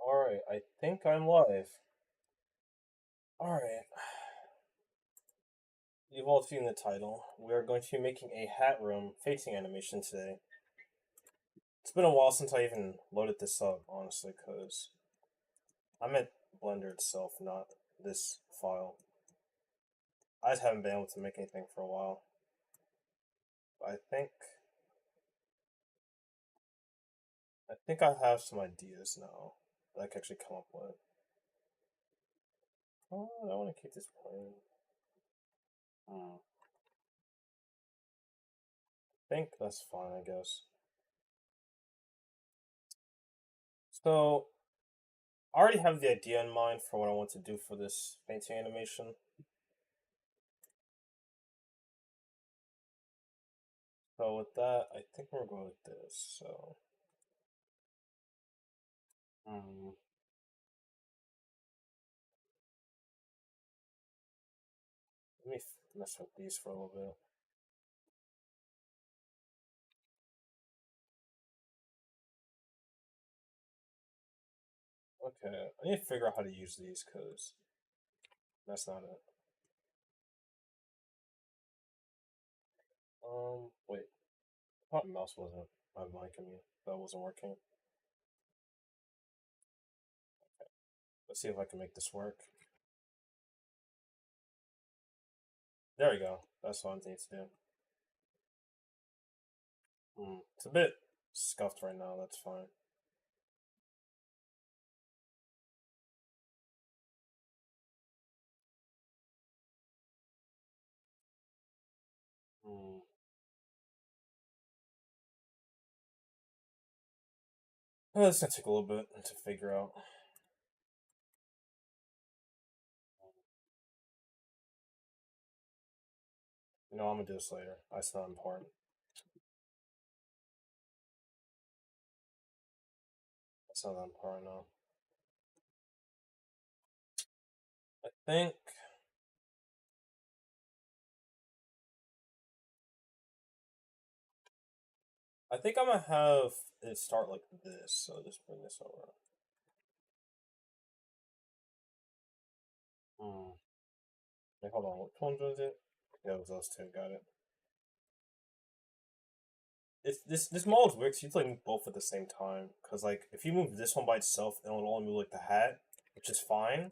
Alright, I think I'm live. Alright, you've all seen the title. We are going to be making a Hattrem facing animation today. It's been a while since I even loaded this up, honestly, because I meant Blender itself, not this file. I just haven't been able to make anything for a while. But I think I have some ideas now that I can actually come up with. Oh, I want to keep this playing. I think that's fine, I guess. So, I already have the idea in mind for what I want to do for this painting animation. So with that, I think we're going with this. So, um, let me mess with these for a little bit. Okay, I need to figure out how to use these because that's not it. Wait, I thought mouse wasn't my mic. I mean, that wasn't working. Let's see if I can make this work. There we go. That's what I need to do. It's a bit scuffed right now. That's fine. Hmm. It's gonna take a little bit to figure out. You know, I'm gonna do this later. That's not important. That's not that important now. I think I'm gonna have it start like this. So just bring this over. Hmm. Wait, hold on. Which one was it? Yeah, it was those two. Got it. This model is weird 'cause you can like move both at the same time. Cause like if you move this one by itself, it'll only move like the hat, which is fine.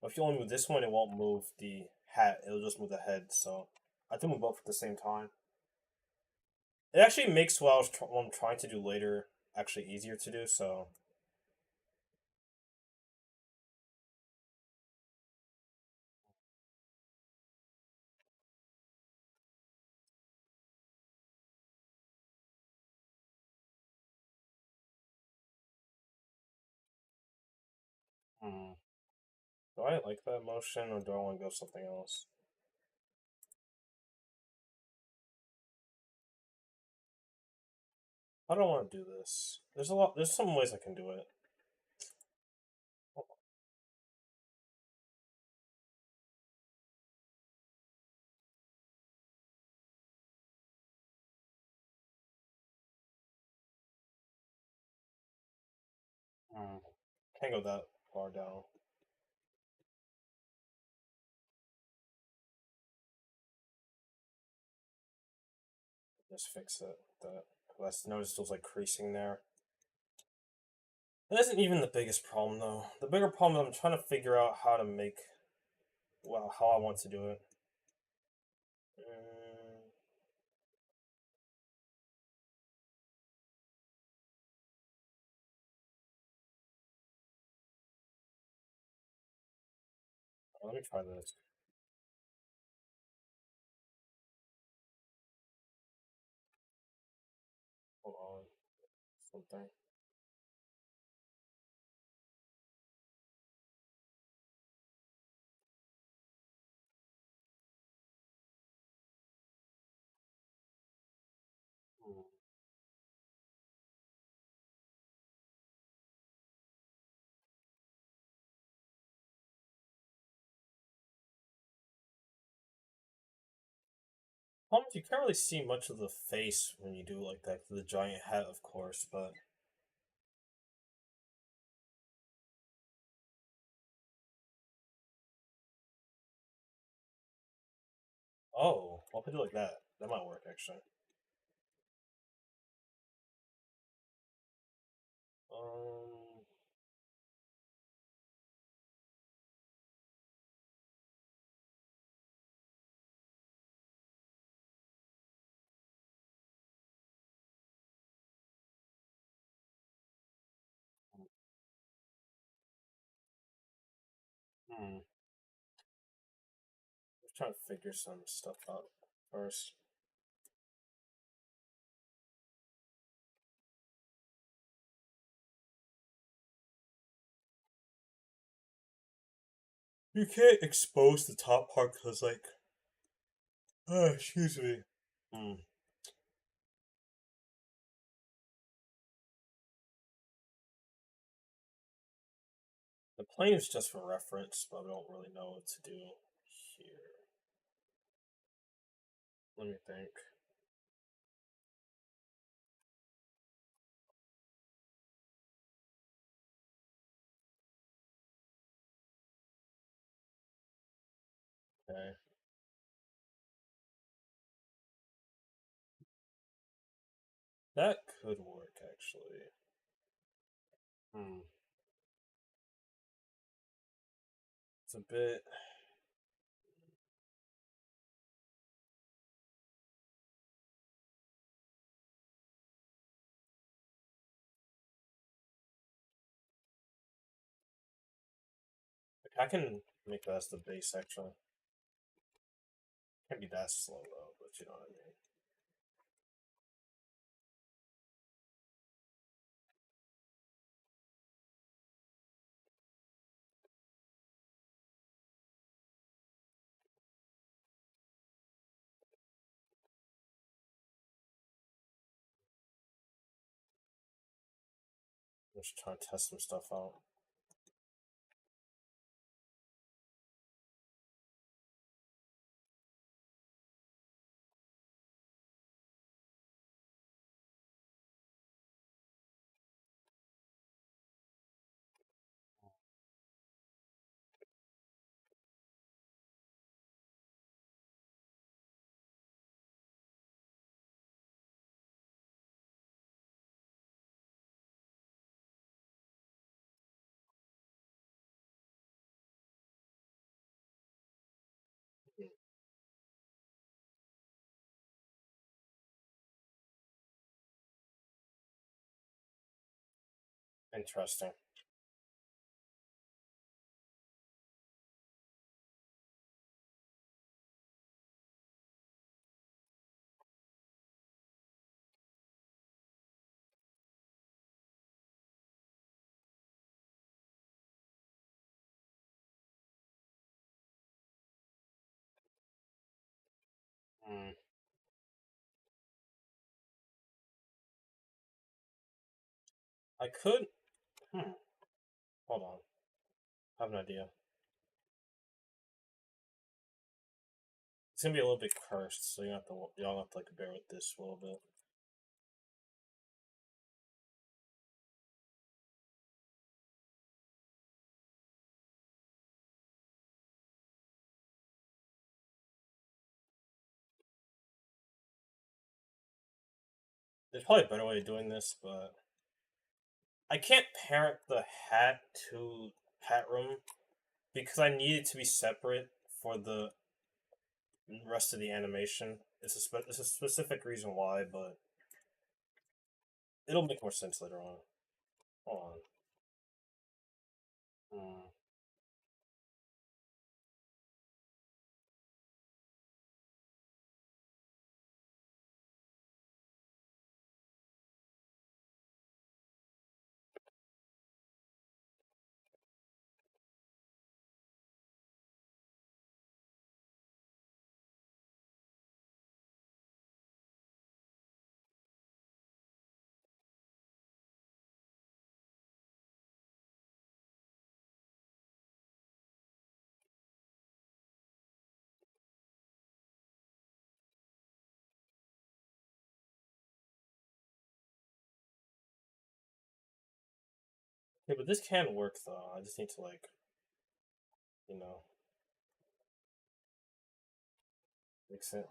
But if you only move this one, it won't move the hat. It'll just move the head. So I have to move both at the same time. It actually makes what I'm trying to do later actually easier to do. So hmm. Do I like that motion or do I want to go something else? I don't want to do this. There's a lot. There's some ways I can do it. Hmm. Can't go that far down. Just fix it. That let's notice those like creasing there. That isn't even the biggest problem though. The bigger problem is I'm trying to figure out how to make well how I want to do it. Mm, let me try this. Hold on. Something. Hmm. Problem is you can't really see much of the face when you do like that. The giant hat, of course, but Oh, I'll put it like that. That might work actually. Um, hmm. Let's try to figure some stuff out first. You can't expose the top part because, like, excuse me. Hmm. The plane is just for reference, but I don't really know what to do here. Let me think. Okay. That could work, actually. Hmm. It's a bit. Like, I can make that as the base, actually. Can't be that slow, though, but you know what I mean. I'm just trying to test some stuff out. Interesting. Hmm. I could. Hmm. Hold on. I have an idea. It's gonna be a little bit cursed, so y'all have to like bear with this a little bit. There's probably a better way of doing this, but I can't parent the hat to Hattrem because I need it to be separate for the rest of the animation. It's a specific reason why, but it'll make more sense later on. Hold on. Yeah, but this can work though. I just need to like, you know. Makes it.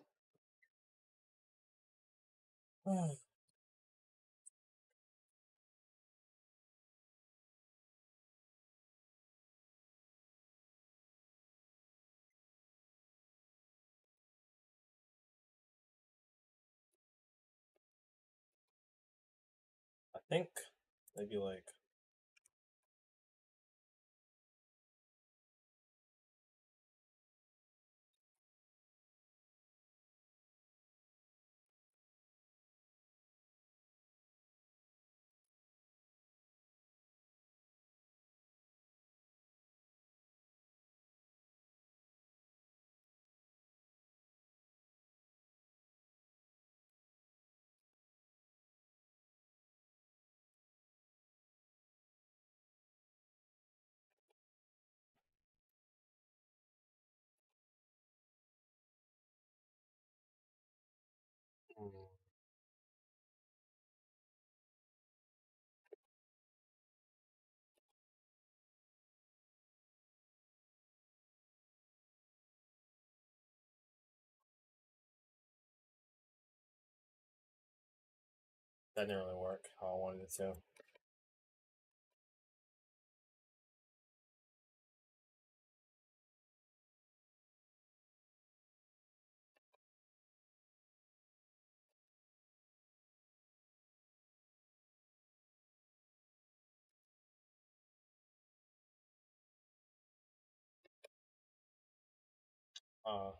I think maybe like mm, that didn't really work how I wanted it to. Uh,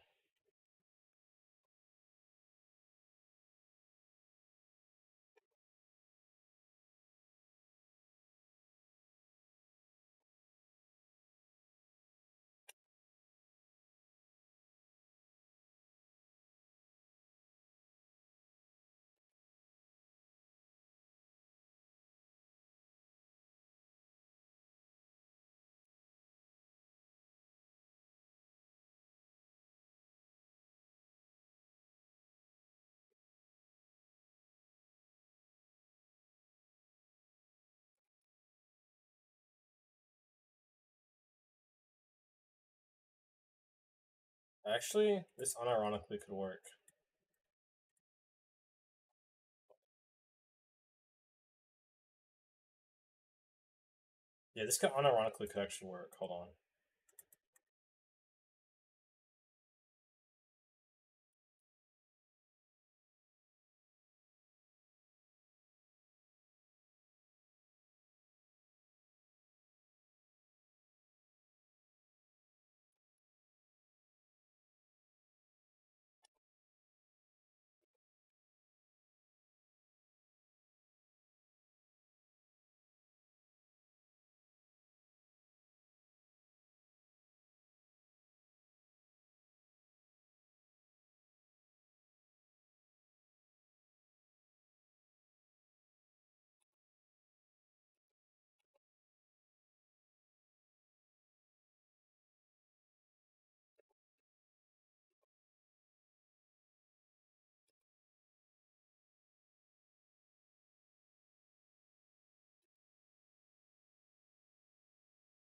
Actually, this unironically could work. Yeah, this could unironically could actually work. Hold on.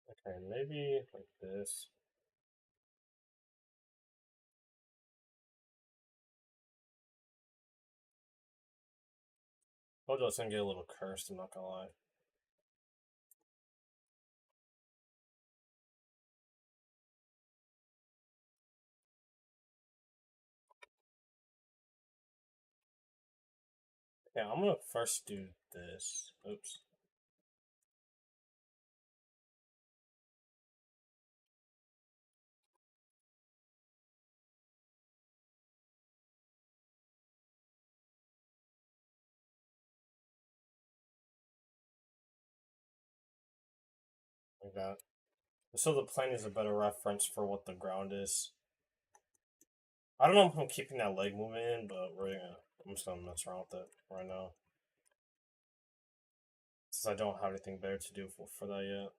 Okay, maybe like this. Told you I was gonna get a little cursed. I'm not gonna lie. Yeah, I'm gonna first do this. Oops. Like that. So the plane is a better reference for what the ground is. I don't know if I'm keeping that leg movement in, but I'm just gonna mess around with it right now. Since I don't have anything better to do for that yet.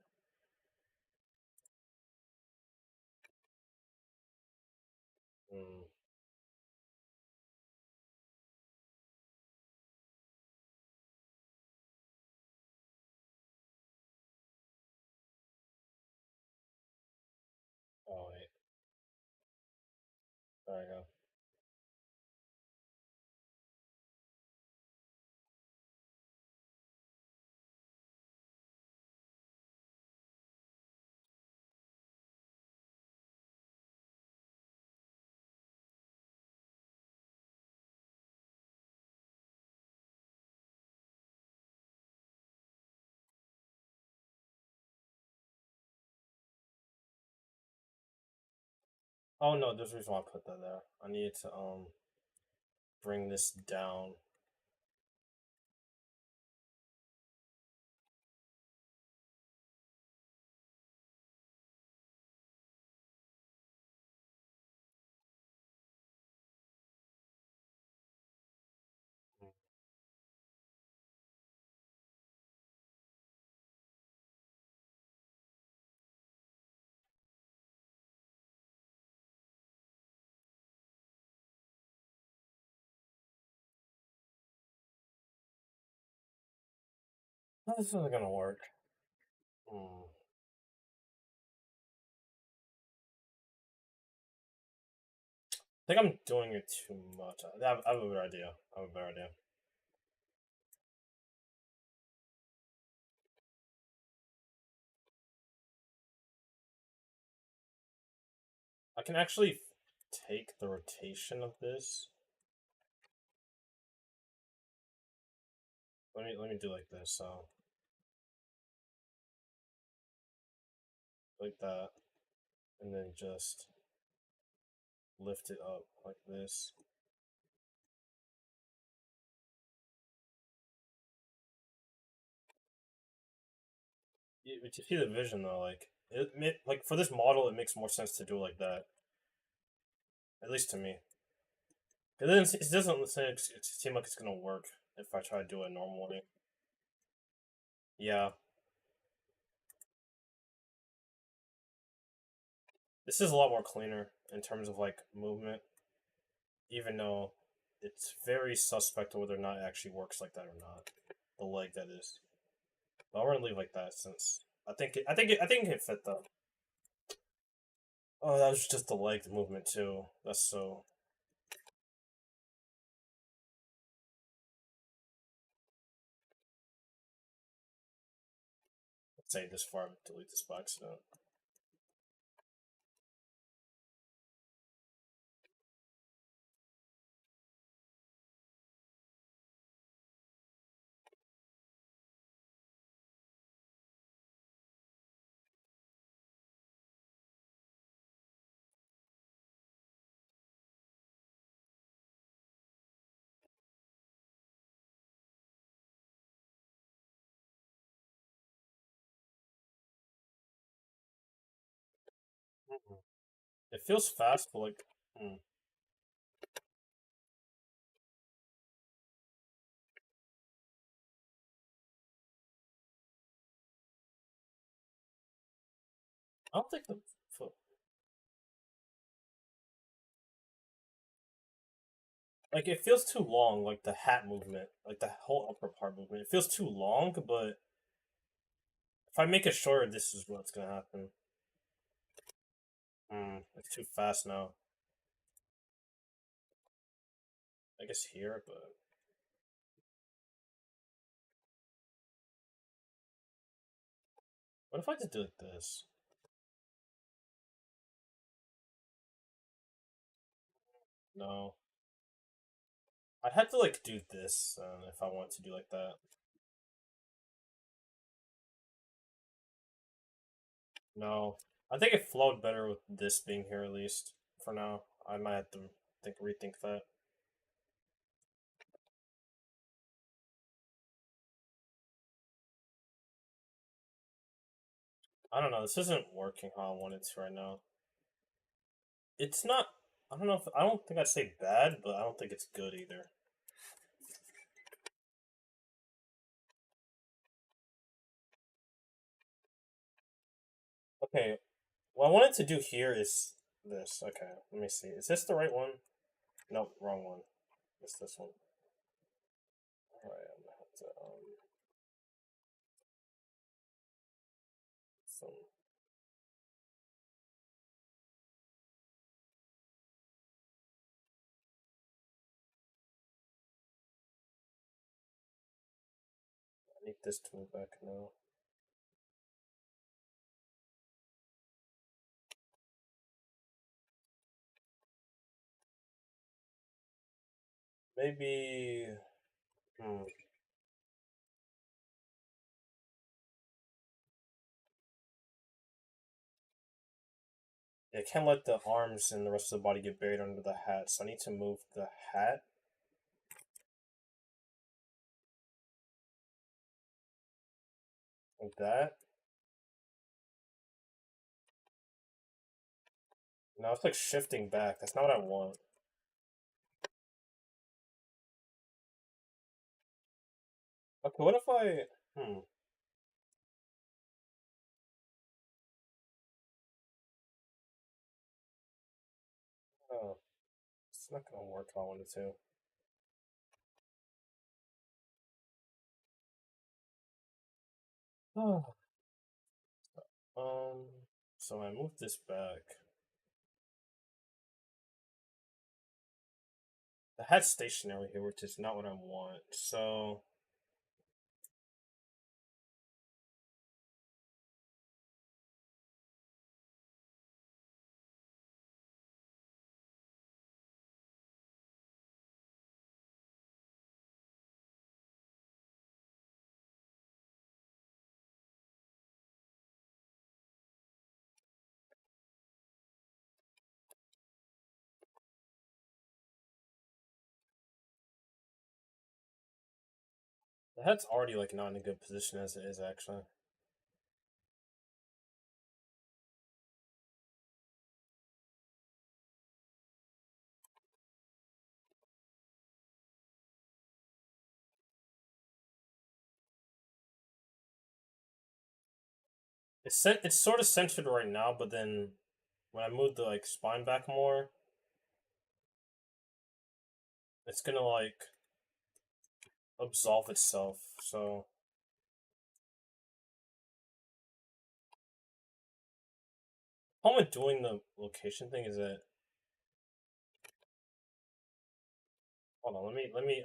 Mm, oh wait. There we go. Oh no, there's a reason why I put that there. I need to bring this down. This isn't gonna work. Hmm. I think I'm doing it too much. I have a better idea. I have a better idea. I can actually take the rotation of this. Let me do like this. So like that, and then just lift it up like this. You see the vision though, like like for this model, it makes more sense to do it like that. At least to me. It doesn't seem like it's gonna work if I try to do it normally. Yeah, this is a lot more cleaner in terms of like movement, even though it's very suspect whether or not it actually works like that or not. The leg that is. But I'm gonna leave like that since I think it fit though. Oh, that was just the leg movement too. That's so. Let's say this far, delete this by accident. Mhm. It feels fast, but like, I don't think the foot. Like it feels too long, like the hat movement, like the whole upper part movement. It feels too long, but if I make it shorter, this is what's gonna happen. It's too fast now. I guess here, but what if I just do like this? No, I'd have to like do this if I want to do like that. No, I think it flowed better with this being here at least for now. I might have to rethink that. I don't know. This isn't working how I want it to right now. It's not. I don't know if I don't think I'd say bad, but I don't think it's good either. Okay, what I wanted to do here is this. Okay, let me see. Is this the right one? Nope, wrong one. It's this one. Alright, I'm gonna have to some I need this tool back now. Maybe hmm. I can't let the arms and the rest of the body get buried under the hat, so I need to move the hat. Like that. Now it's like shifting back. That's not what I want. Okay, what if I... Oh, it's not gonna work how I wanted to. Oh. Um, so I moved this back. The hat's stationary here, which is not what I want. So the hat's already like not in a good position as it is actually. It's sort of centered right now, but then when I move the like spine back more, it's gonna like absolve itself. So how am I doing the location thing? Is that hold on? Let me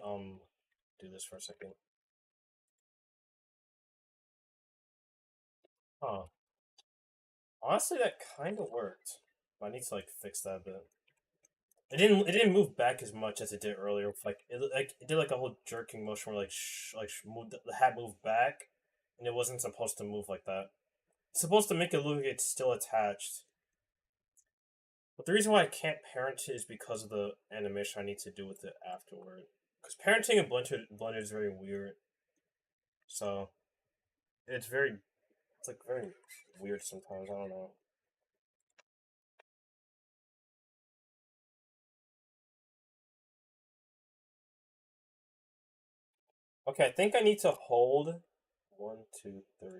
do this for a second. Huh. Honestly, that kind of worked. I need to like fix that a bit. It didn't move back as much as it did earlier. It did like a whole jerking motion where moved, the hat moved back, and it wasn't supposed to move like that. It's supposed to make it look like it's still attached. But the reason why I can't parent it is because of the animation I need to do with it afterward. Because parenting in Blender is very weird. So it's very it's like very weird sometimes. I don't know. Okay, I think I need to hold 1, 2, 3.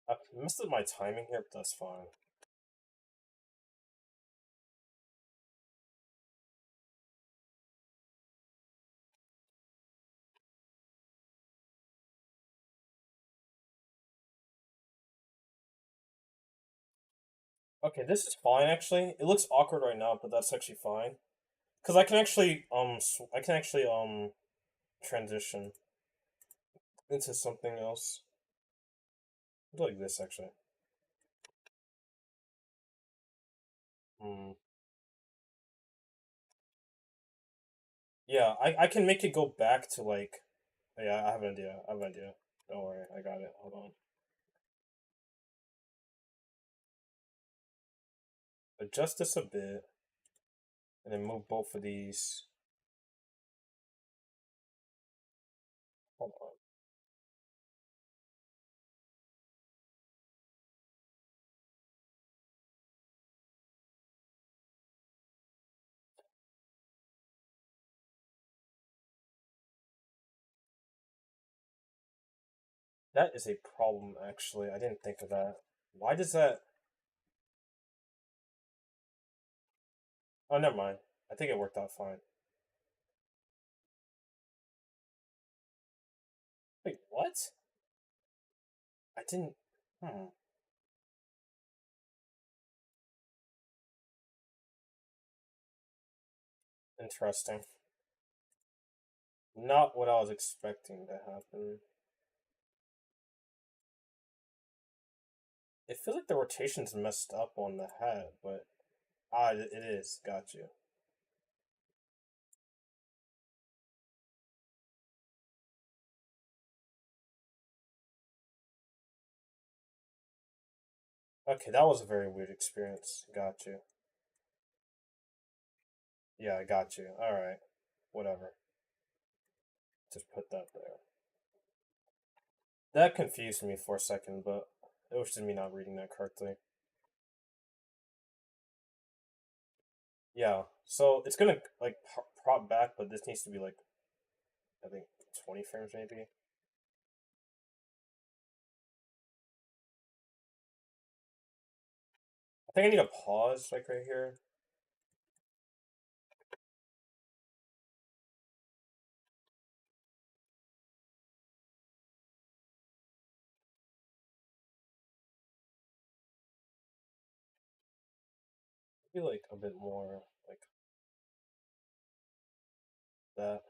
I messed up my timing here, but that's fine. Okay, this is fine actually. It looks awkward right now, but that's actually fine. Cause I can actually transition into something else. Like this actually. Hmm. Yeah, I can make it go back to like. Yeah, I have an idea. I have an idea. Don't worry, I got it. Hold on. Adjust this a bit, and then move both of these. Hold on. That is a problem actually. I didn't think of that. Why does that? Oh, never mind. I think it worked out fine. Wait, what? I didn't. Hmm. Interesting. Not what I was expecting to happen. It feels like the rotation's messed up on the hat, but it is. Got you. Okay, that was a very weird experience. Got you. Yeah, I got you. All right, whatever. Just put that there. That confused me for a second, but it was just me not reading that correctly. Yeah, so it's gonna like prop back, but this needs to be like I think 20 frames maybe. I think I need a pause like right here. Maybe like a bit more like that.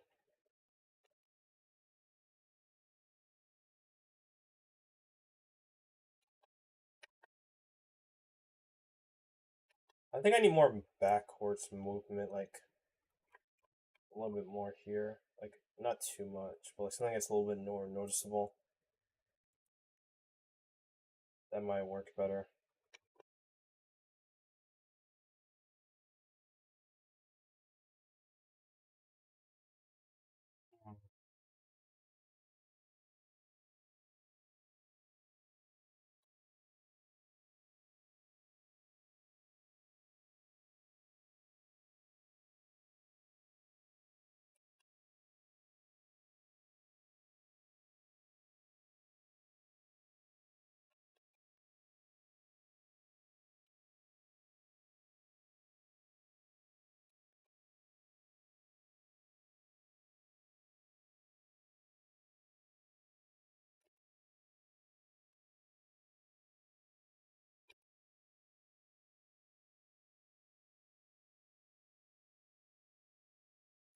I think I need more backwards movement, like a little bit more here. Like not too much, but like something that's a little bit more noticeable. That might work better.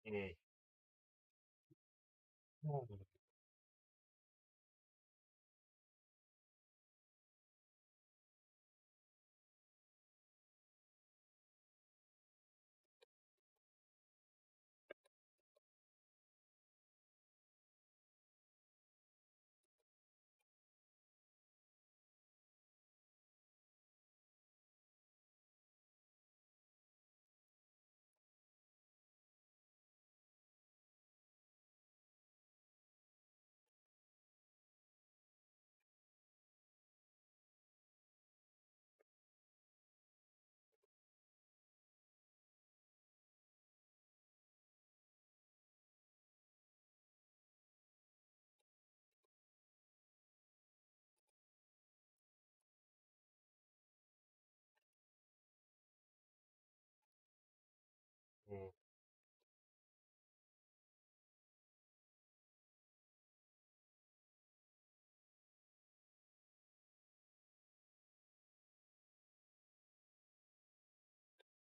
Mm. Mm.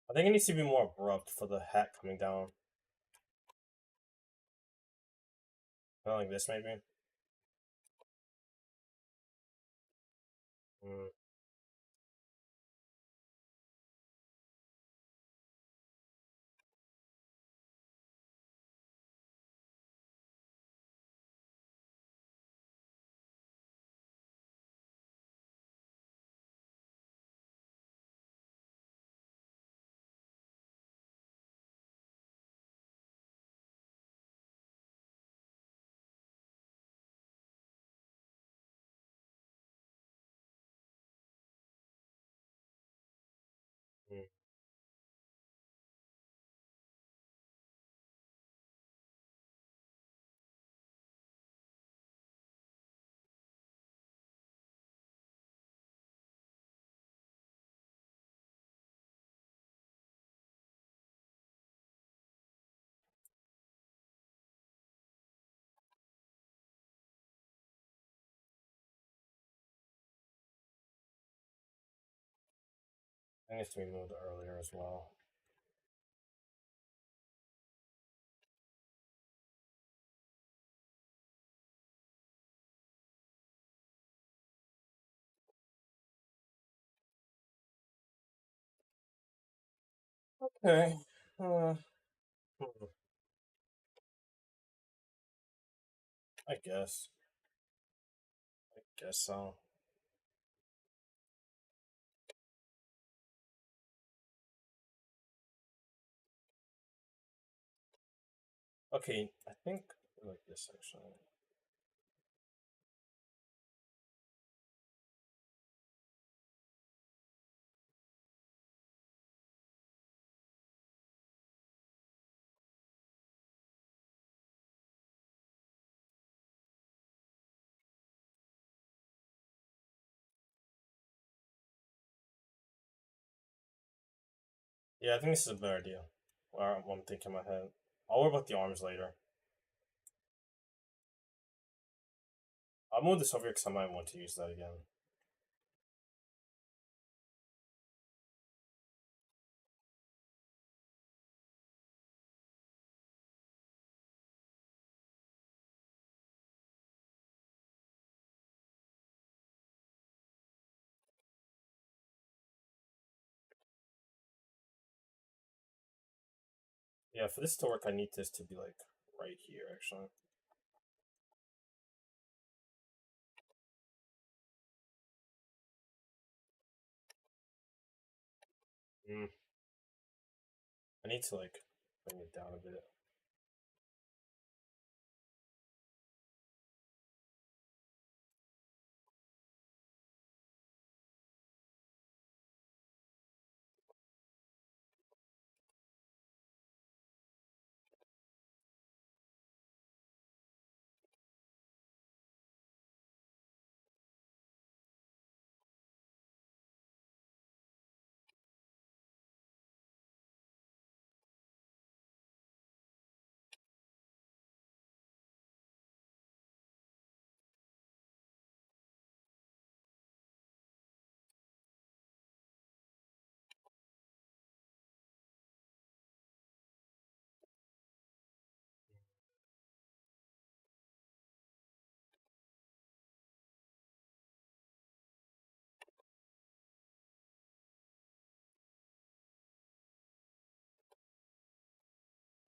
I think it needs to be more abrupt for the hat coming down. Kind of like this, maybe. Mm. Mm. I think it needs to be moved earlier as well. Okay. Hmm, I guess. I guess so. Okay, I think like this actually. Yeah, I think this is a better idea. What I'm thinking in my head. I'll worry about the arms later. I'll move this over because I might want to use that again. Yeah, for this to work, I need this to be like right here actually. Mm, I need to like bring it down a bit.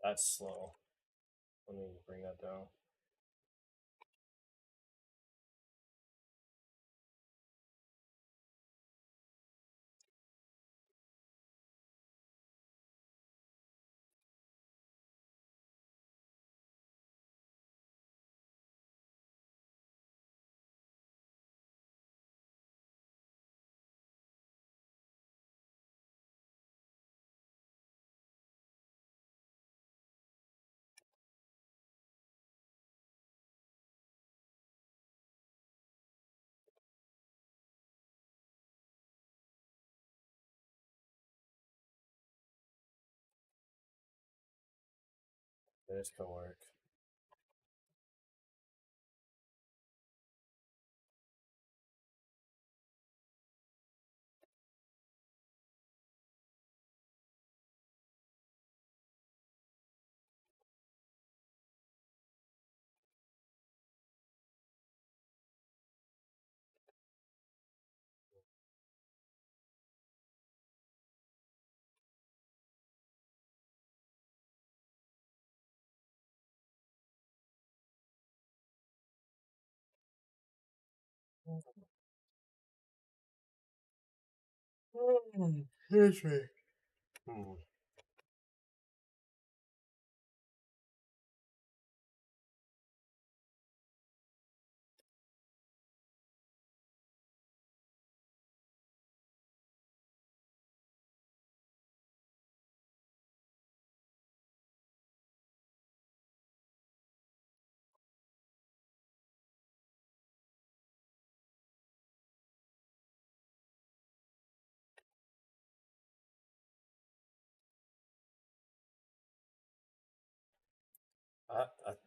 That's slow. Let me bring that down. This could work. Excuse me. Hmm.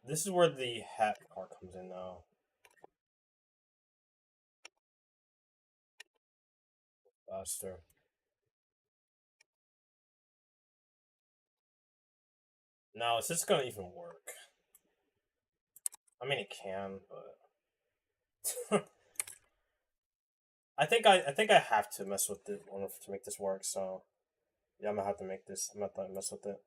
This is where the hat part comes in now. Faster. Now, is this gonna even work? I mean, it can, but I think I have to mess with it in order to make this work. So yeah, I'm gonna have to make this. I'm gonna have to mess with it.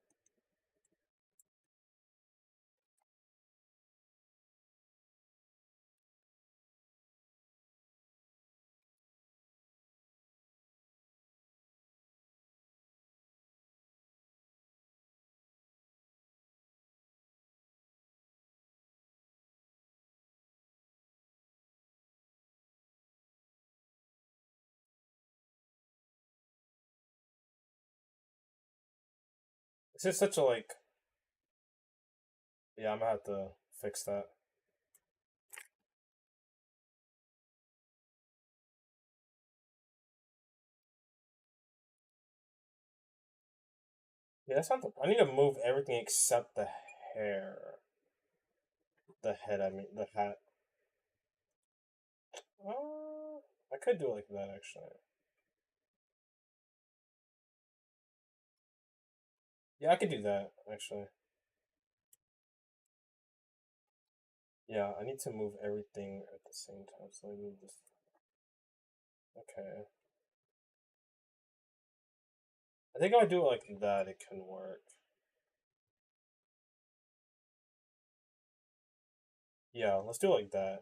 This is such a like. Yeah, I'm gonna have to fix that. Yeah, that's not the. I need to move everything except the hair. The head, I mean, the hat. I could do it like that actually. Yeah, I could do that actually. Yeah, I need to move everything at the same time. So let me move this. Okay. I think if I do it like that, it can work. Yeah, let's do it like that.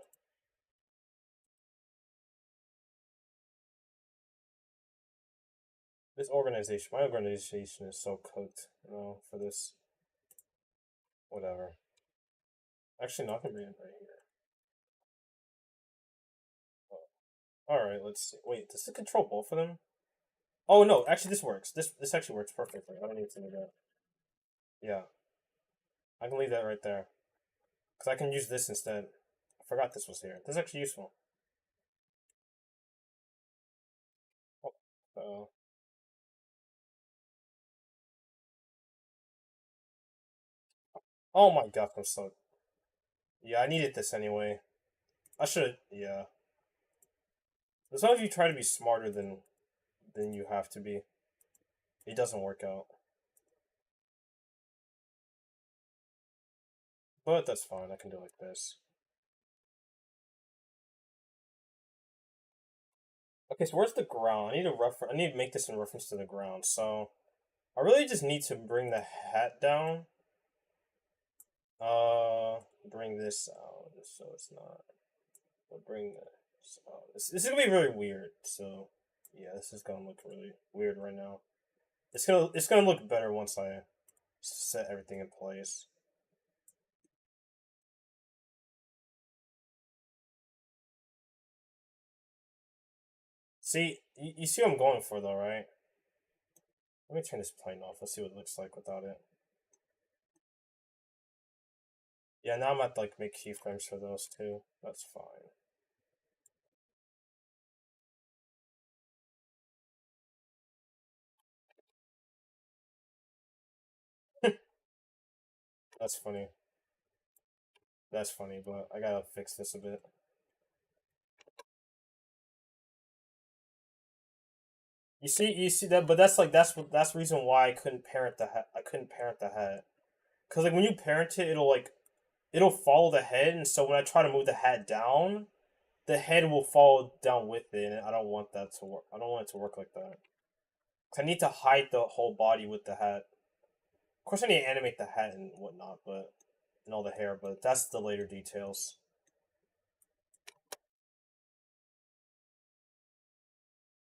This organization, my organization is so cooked, for this. Whatever. Actually, not gonna bring it right here. Alright, let's see. Wait, does it control both of them? Oh no, actually this works. This actually works perfectly. I don't need to do that. Yeah. I can leave that right there. Because I can use this instead. I forgot this was here. This is actually useful. Oh, oh my god, I'm so. Yeah, I needed this anyway. I should. Yeah. As long as you try to be smarter than you have to be, it doesn't work out. But that's fine. I can do it like this. Okay, so where's the ground? I need to make this in reference to the ground. So I really just need to bring the hat down. Uh, bring this out just so it's not. But bring this out. This is gonna be really weird. So yeah, this is gonna look really weird right now. It's gonna look better once I set everything in place. See, you see what I'm going for though, right? Let me turn this plane off. Let's see what it looks like without it. Yeah, now I'm at like make keyframes for those too. That's fine. That's funny. That's funny, but I gotta fix this a bit. You see that, but that's like that's the reason why I couldn't parent the hat. I couldn't parent the hat because like when you parent it, it'll follow the head, and so when I try to move the hat down, the head will fall down with it, and I don't want that to work. I don't want it to work like that. 'Cause I need to hide the whole body with the hat. Of course, I need to animate the hat and whatnot, but and all the hair, but that's the later details.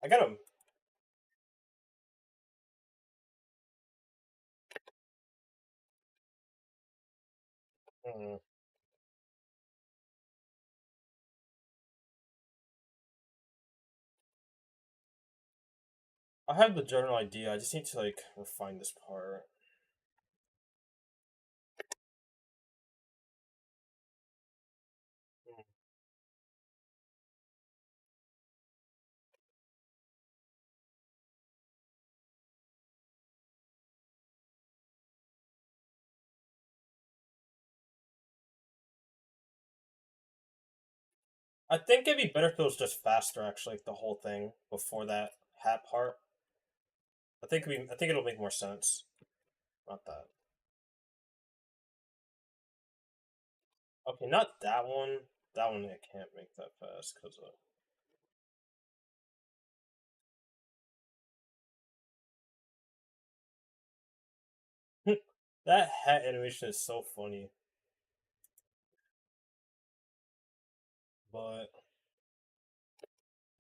I gotta. mm, I have the general idea. I just need to like refine this part. Mm. I think it'd be better if it was just faster, actually, like the whole thing before that hat part. I think it'll make more sense. Not that. Okay, not that one. That one I can't make that fast because that hat animation is so funny. But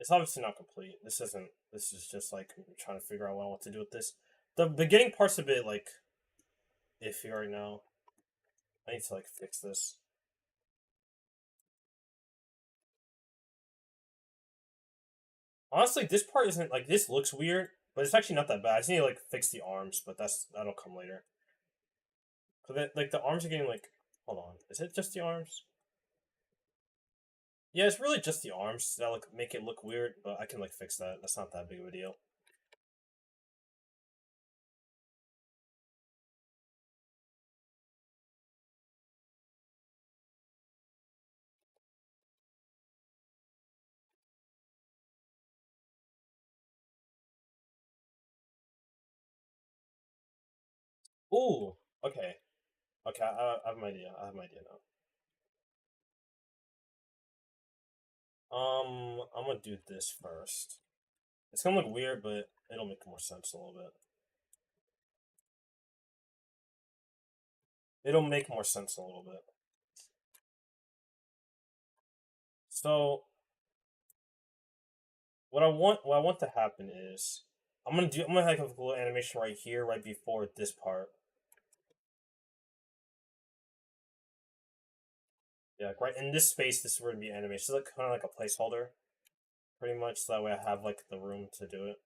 it's obviously not complete. This isn't. This is just like trying to figure out what I want to do with this. The beginning part's a bit like iffy right now. I need to like fix this. Honestly, this part isn't like this looks weird, but it's actually not that bad. I just need to like fix the arms, but that'll come later. So that like the arms are getting like. Hold on, is it just the arms? Yeah, it's really just the arms that like make it look weird, but I can like fix that. That's not that big of a deal. Ooh, okay, okay. I have my idea. I have my idea now. I'm gonna do this first. It's gonna look weird, but it'll make more sense a little bit. It'll make more sense a little bit. So what I want to happen is I'm gonna have a little animation right here, right before this part. Yeah, like right in this space, this is where to be animation. So like kind of like a placeholder, pretty much. So that way I have like the room to do it.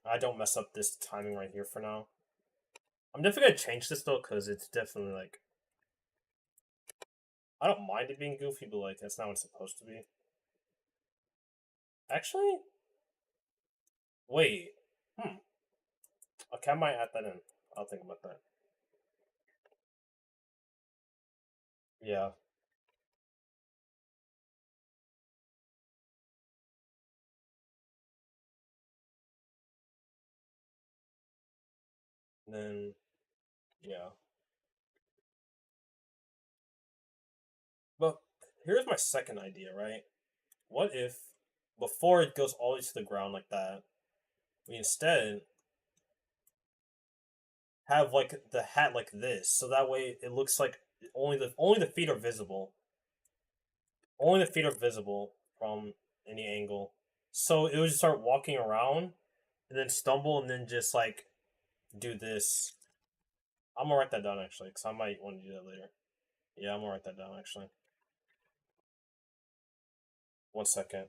I don't mess up this timing right here for now. I'm definitely gonna change this though, because it's definitely like I don't mind it being goofy, but like that's not what it's supposed to be. Actually, wait. Hmm. Okay, I might add that in. I'll think about that. Yeah. And then yeah. But here's my second idea, right? What if before it goes all the way to the ground like that, we instead have like the hat like this, so that way it looks like only the feet are visible. Only the feet are visible from any angle. So it would just start walking around and then stumble and then just like do this. I'm gonna write that down actually, because I might want to do that later. Yeah, I'm gonna write that down actually. 1 second.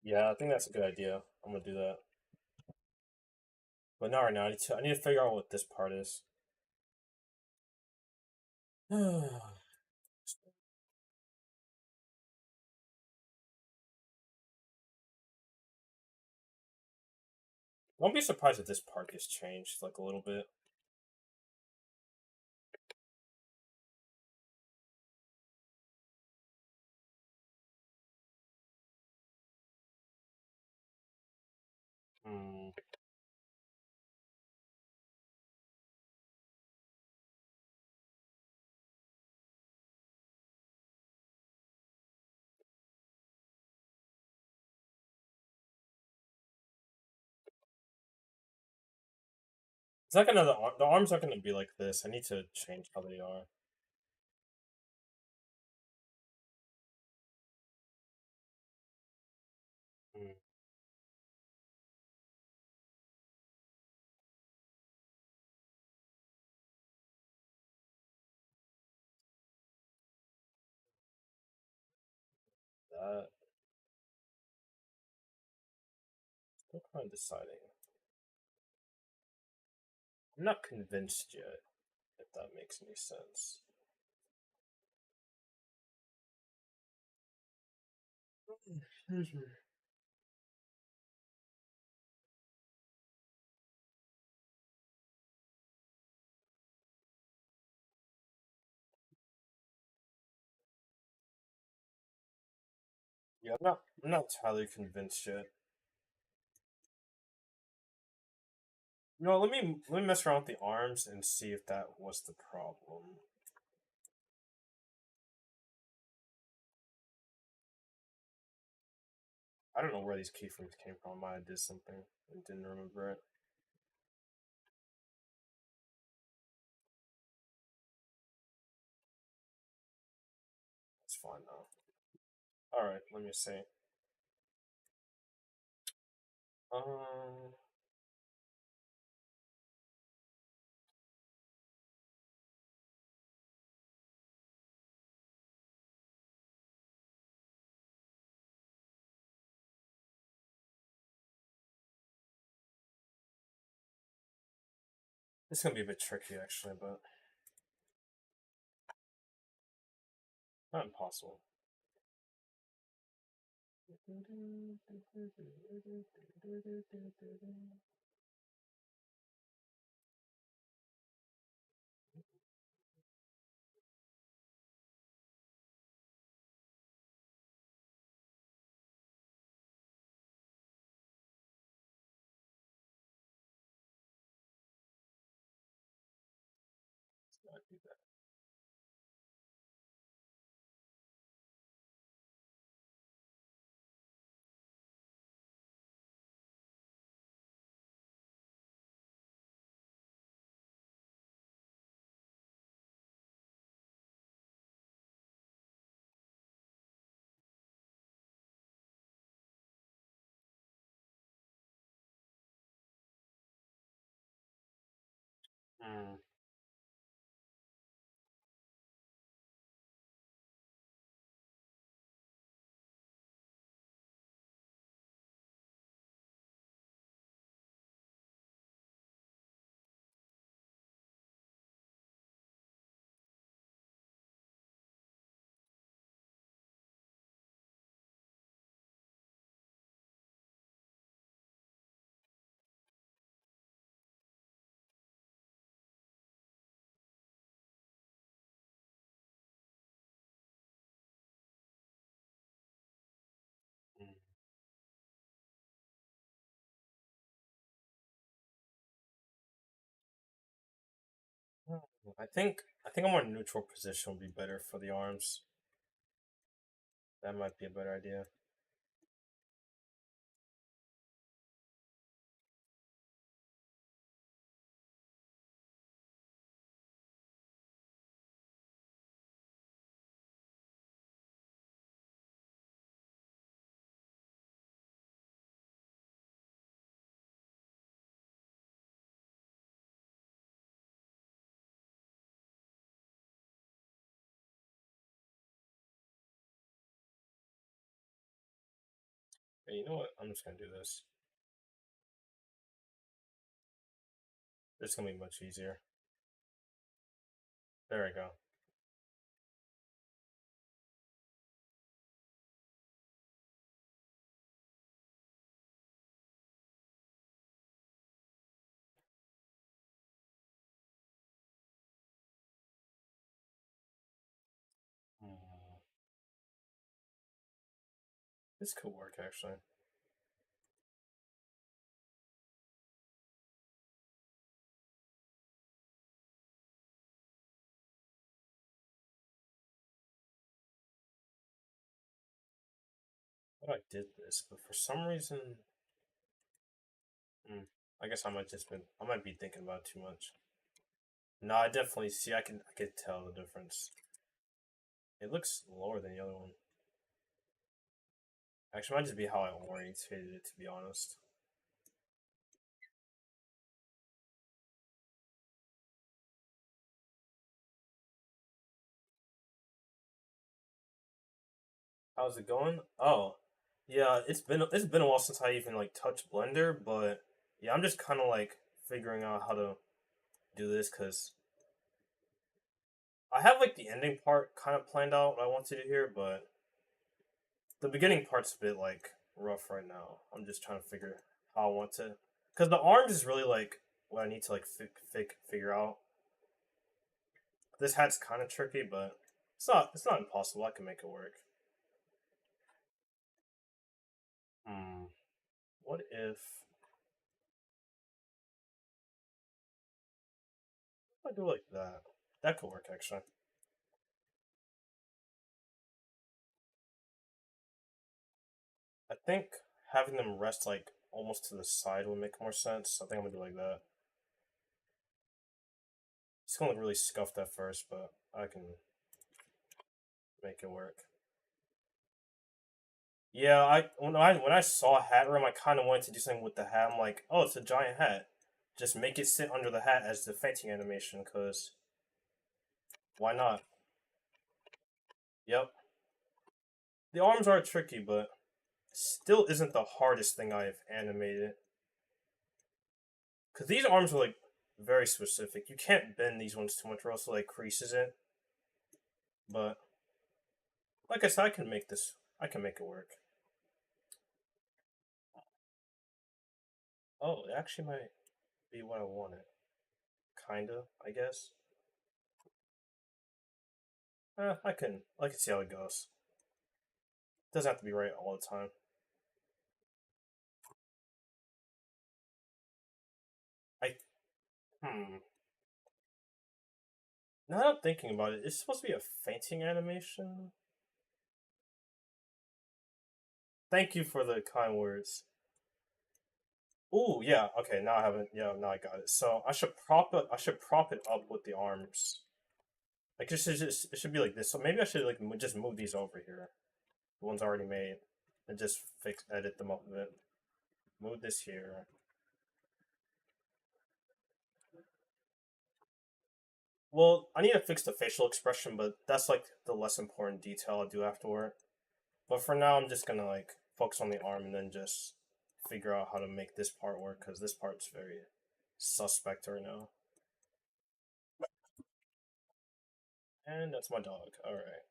Yeah, I think that's a good idea. I'm gonna do that. But not right now. I need to figure out what this part is. Won't be surprised if this part gets changed like a little bit. Hmm. It's not gonna the arms aren't gonna be like this. I need to change how they are. Hmm. That still kind of deciding. I'm not convinced yet. If that makes any sense. Yeah, I'm not entirely convinced yet. No, let me mess around with the arms and see if that was the problem. I don't know where these keyframes came from. I might have did something and didn't remember it. It's fine now. All right, let me see. Um, this is gonna be a bit tricky actually, but not impossible. Let's not do that. Hmm. Hmm. I think a more neutral position would be better for the arms. That might be a better idea. Hey, you know what? I'm just gonna do this. It's gonna be much easier. There we go. Hmm. This could work actually. I thought I did this, but for some reason, hmm, I guess I might be thinking about it too much. No, I definitely see. I could tell the difference. It looks lower than the other one. Actually, it might just be how I orientated it, to be honest. How's it going? Oh, yeah. It's been a while since I even like touched Blender, but yeah, I'm just kind of like figuring out how to do this because I have like the ending part kind of planned out what I want to do here, but the beginning part's a bit like rough right now. I'm just trying to figure how I want to, because the arms is really like what I need to like figure out. This hat's kind of tricky, but it's not impossible. I can make it work. Hmm. What if I do like that? That could work actually. I think having them rest like almost to the side would make more sense. I think I'm gonna do like that. It's gonna look really scuffed at first, but I can make it work. Yeah, when I saw Hattrem, I kind of wanted to do something with the hat. I'm like, oh, it's a giant hat. Just make it sit under the hat as the fainting animation, cause why not? Yep. The arms are tricky, but still isn't the hardest thing I've animated. Cause these arms are like very specific. You can't bend these ones too much, or else it like creases it. But like I said, I can make this. I can make it work. Oh, it actually might be what I wanted. Kinda, I guess. I can see how it goes. Doesn't have to be right all the time. I hmm. Now that I'm thinking about it, it's supposed to be a fainting animation. Thank you for the kind words. Ooh, yeah. Okay, now I haven't. Yeah, now I got it. So I should prop it. I should prop it up with the arms. Like it should be like this. So maybe I should like just move these over here. The ones already made, and just edit them up a bit. Move this here. Well, I need to fix the facial expression, but that's like the less important detail I'll do afterward. But for now, I'm just gonna like focus on the arm and then just figure out how to make this part work because this part's very suspect right now. And that's my dog. All right.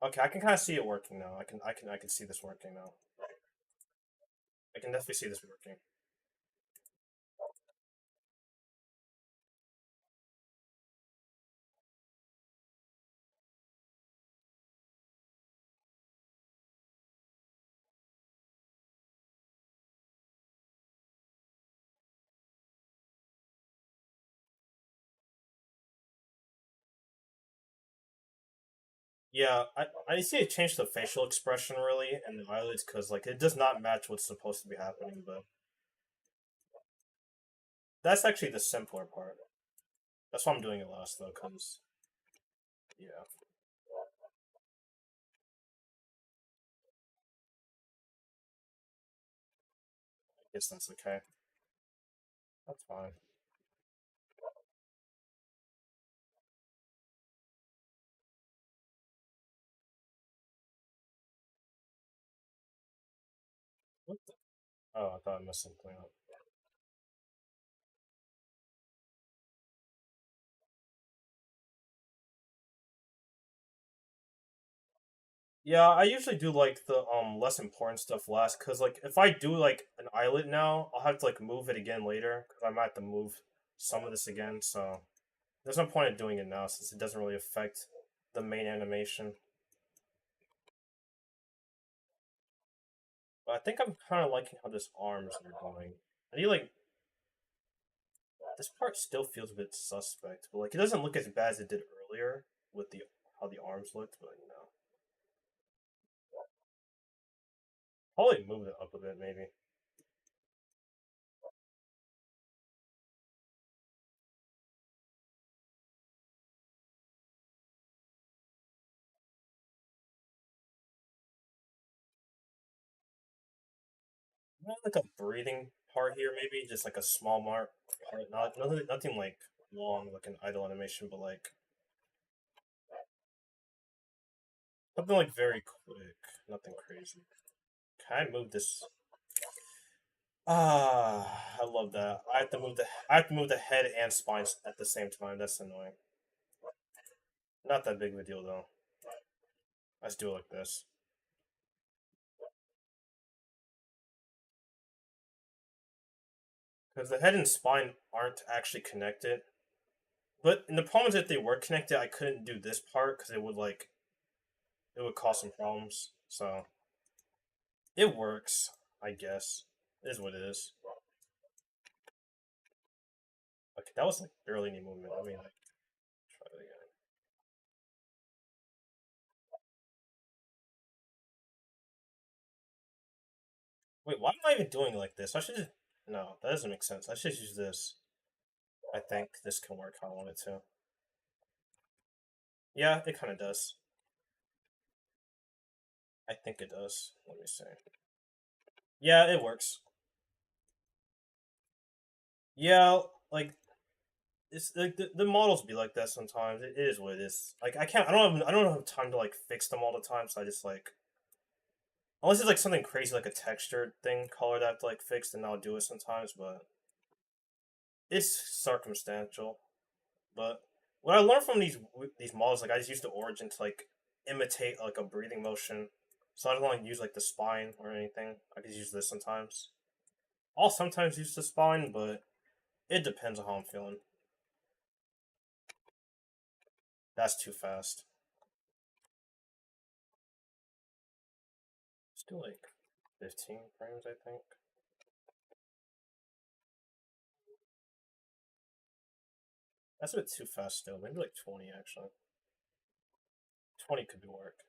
Okay, I can kind of see it working now. I can see this working now. I can definitely see this working. Yeah, I see it changed the facial expression really and the eyelids because like it does not match what's supposed to be happening. But that's actually the simpler part. That's why I'm doing it last though, because yeah, I guess that's okay. That's fine. What the? Oh, I thought I messed something up. Yeah, I usually do like the less important stuff last because like if I do like an eyelid now, I'll have to like move it again later because I might have to move some of this again. So there's no point in doing it now since it doesn't really affect the main animation. But I think I'm kind of liking how this arms are going. I need like this part still feels a bit suspect, but like it doesn't look as bad as it did earlier with the how the arms looked. But you know, probably move it up a bit maybe. Like a breathing part here, maybe just like a small part, nothing like long, like an idle animation, but like something like very quick, nothing crazy. Can I move this? I love that. I have to move the head and spine at the same time. That's annoying. Not that big of a deal though. Let's do it like this. Because the head and spine aren't actually connected. But in the problems if they were connected, I couldn't do this part because it would cause some problems. So it works, I guess. It is what it is. Okay, that was like barely any movement. Let me like try it again. Wait, why am I even doing it like this? I should just... No, that doesn't make sense. I should use this. I think this can work how I want it to. Yeah, it kind of does. I think it does. Let me see. Yeah, it works. Yeah, like it's like the models be like that sometimes. It is what it is. Like I can't. I don't have time to like fix them all the time. So I just like unless it's like something crazy like a textured thing color that I have to like fix, then I'll do it sometimes. But it's circumstantial. But what I learned from these models, like I just use the origin to like imitate like a breathing motion. So I don't like use like the spine or anything. I could use this sometimes. I'll sometimes use the spine, but it depends on how I'm feeling. That's too fast. Still like 15 frames, I think. That's a bit too fast still. Maybe like 20 actually. 20 could be work.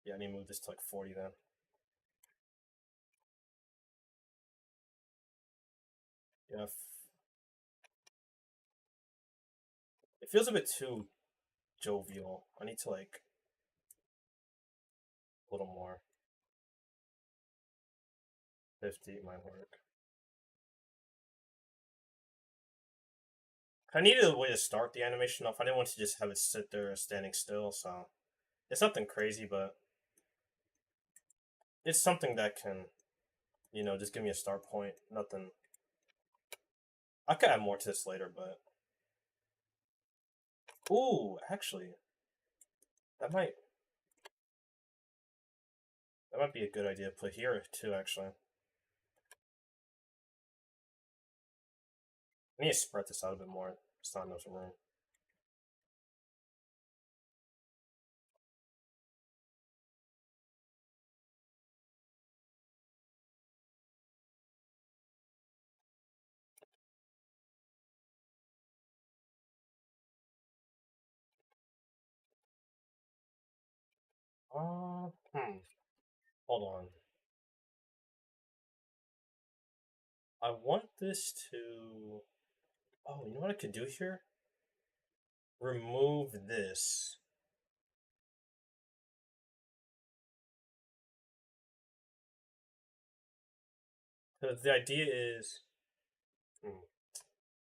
Yeah, I need to move this to like 40 then. Yeah, it feels a bit too jovial. I need to like a little more. 50 might work. I needed a way to start the animation off. I didn't want to just have it sit there standing still, so it's nothing crazy, but it's something that can, just give me a start point. Nothing. I could add more to this later, but ooh, actually, that might that might be a good idea to put here too. Actually, I need to spread this out a bit more. It's not enough room. Hold on. I want this to. Oh, you know what I could do here? Remove this. So the idea is. Hmm.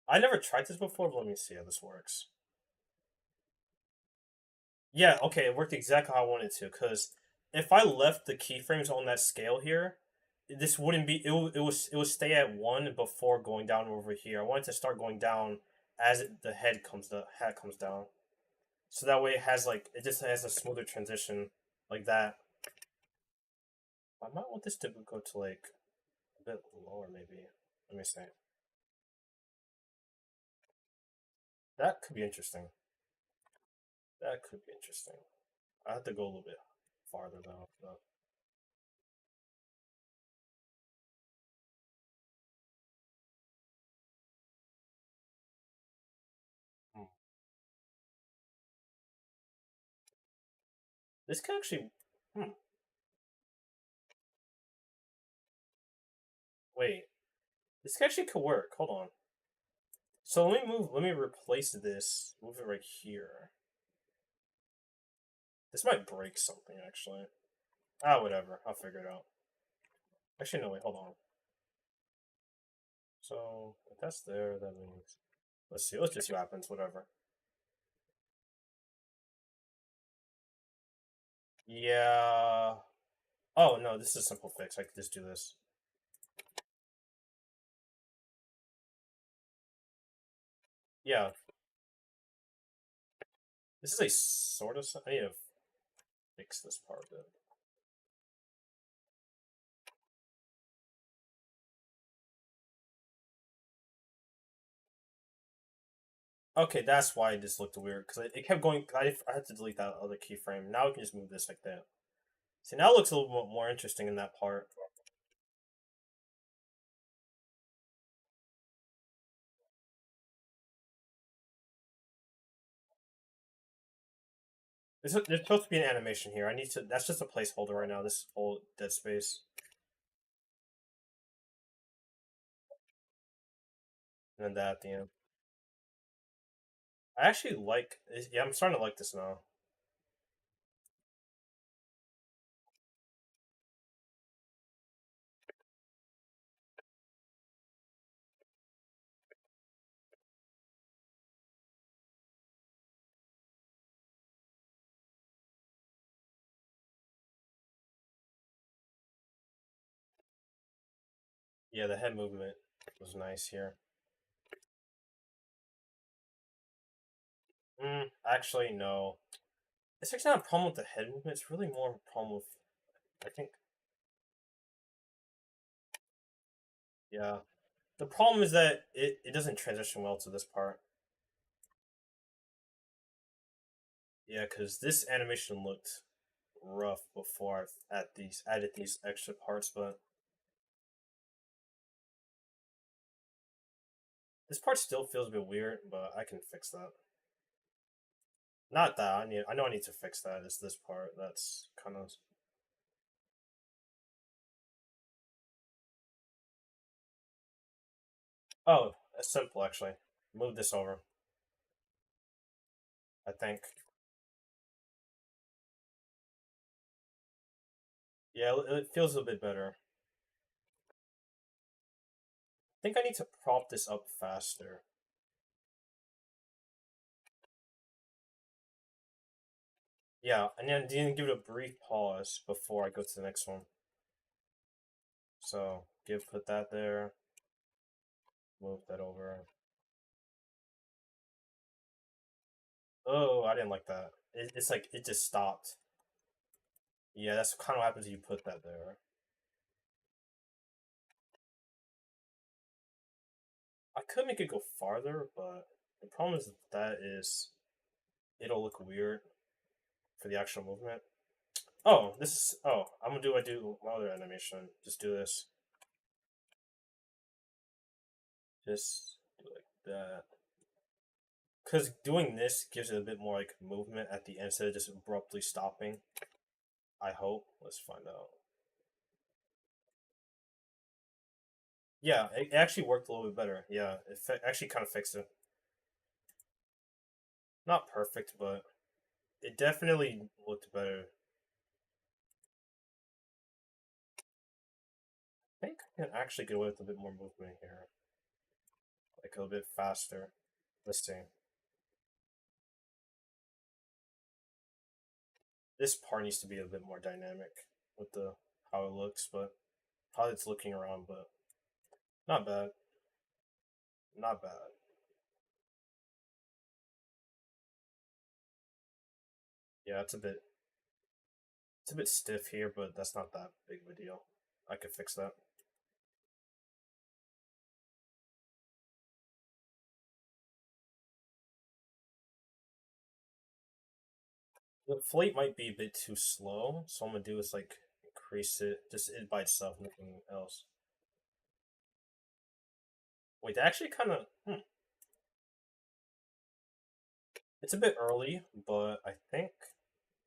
I never tried this before, but let me see how this works. Yeah, okay, it worked exactly how I wanted to. Because if I left the keyframes on that scale here, this wouldn't be. It would stay at one before going down over here. I wanted to start going down as the hat comes down. So that way it just has a smoother transition like that. I might want this to go to like a bit lower maybe. Let me see. That could be interesting. That could be interesting. I have to go a little bit farther though. Hmm. This can actually. Hmm. Wait. This actually could work. Hold on. So let me move. Let me replace this. Move it right here. This might break something actually. Ah, whatever. I'll figure it out. Actually, no. Wait. Hold on. So if that's there, that means. Let's see. Let's just see what happens. Whatever. Yeah. Oh no, this is a simple fix. I could just do this. Yeah. This is a sort of. I need to fix this part of it. Okay, that's why this looked weird because it kept going. I had to delete that other keyframe. Now we can just move this like that. See, now it looks a little bit more interesting in that part. There's supposed to be an animation here. I need to. That's just a placeholder right now. This whole dead space. and then that at the end. I actually like. Yeah, I'm starting to like this now. Yeah, the head movement was nice here. Actually, no. It's actually not a problem with the head movement. It's really more of a problem with. I think. Yeah. The problem is that it doesn't transition well to this part. Yeah, because this animation looked rough before I at these added these extra parts, but this part still feels a bit weird. But I can fix that. Not that I know I need to fix that. It's this part that's kind of. Oh, it's simple actually. Move this over. I think. Yeah, it feels a bit better. I think I need to prop this up faster. Yeah, and then give it a brief pause before I go to the next one. So put that there. Move that over. Oh, I didn't like that. It's like it just stopped. Yeah, that's kind of what happens if you put that there. I could make it go farther, but the problem is that is it'll look weird for the actual movement. Oh, this is I'm gonna do I do my other animation. Just do this. Just do like that. Because doing this gives it a bit more like movement at the end instead of just abruptly stopping. I hope. Let's find out. Yeah, it actually worked a little bit better. Yeah, actually kind of fixed it. Not perfect, but it definitely looked better. I think I can actually get away with a bit more movement here, like a little bit faster. Let's see. This part needs to be a bit more dynamic with the how it looks, but how it's looking around, but not bad. Not bad. Yeah, it's a bit stiff here, but that's not that big of a deal. I could fix that. The flight might be a bit too slow, so I'm gonna do is like increase it, just it by itself, nothing else. Wait, that actually kind of it's a bit early, but I think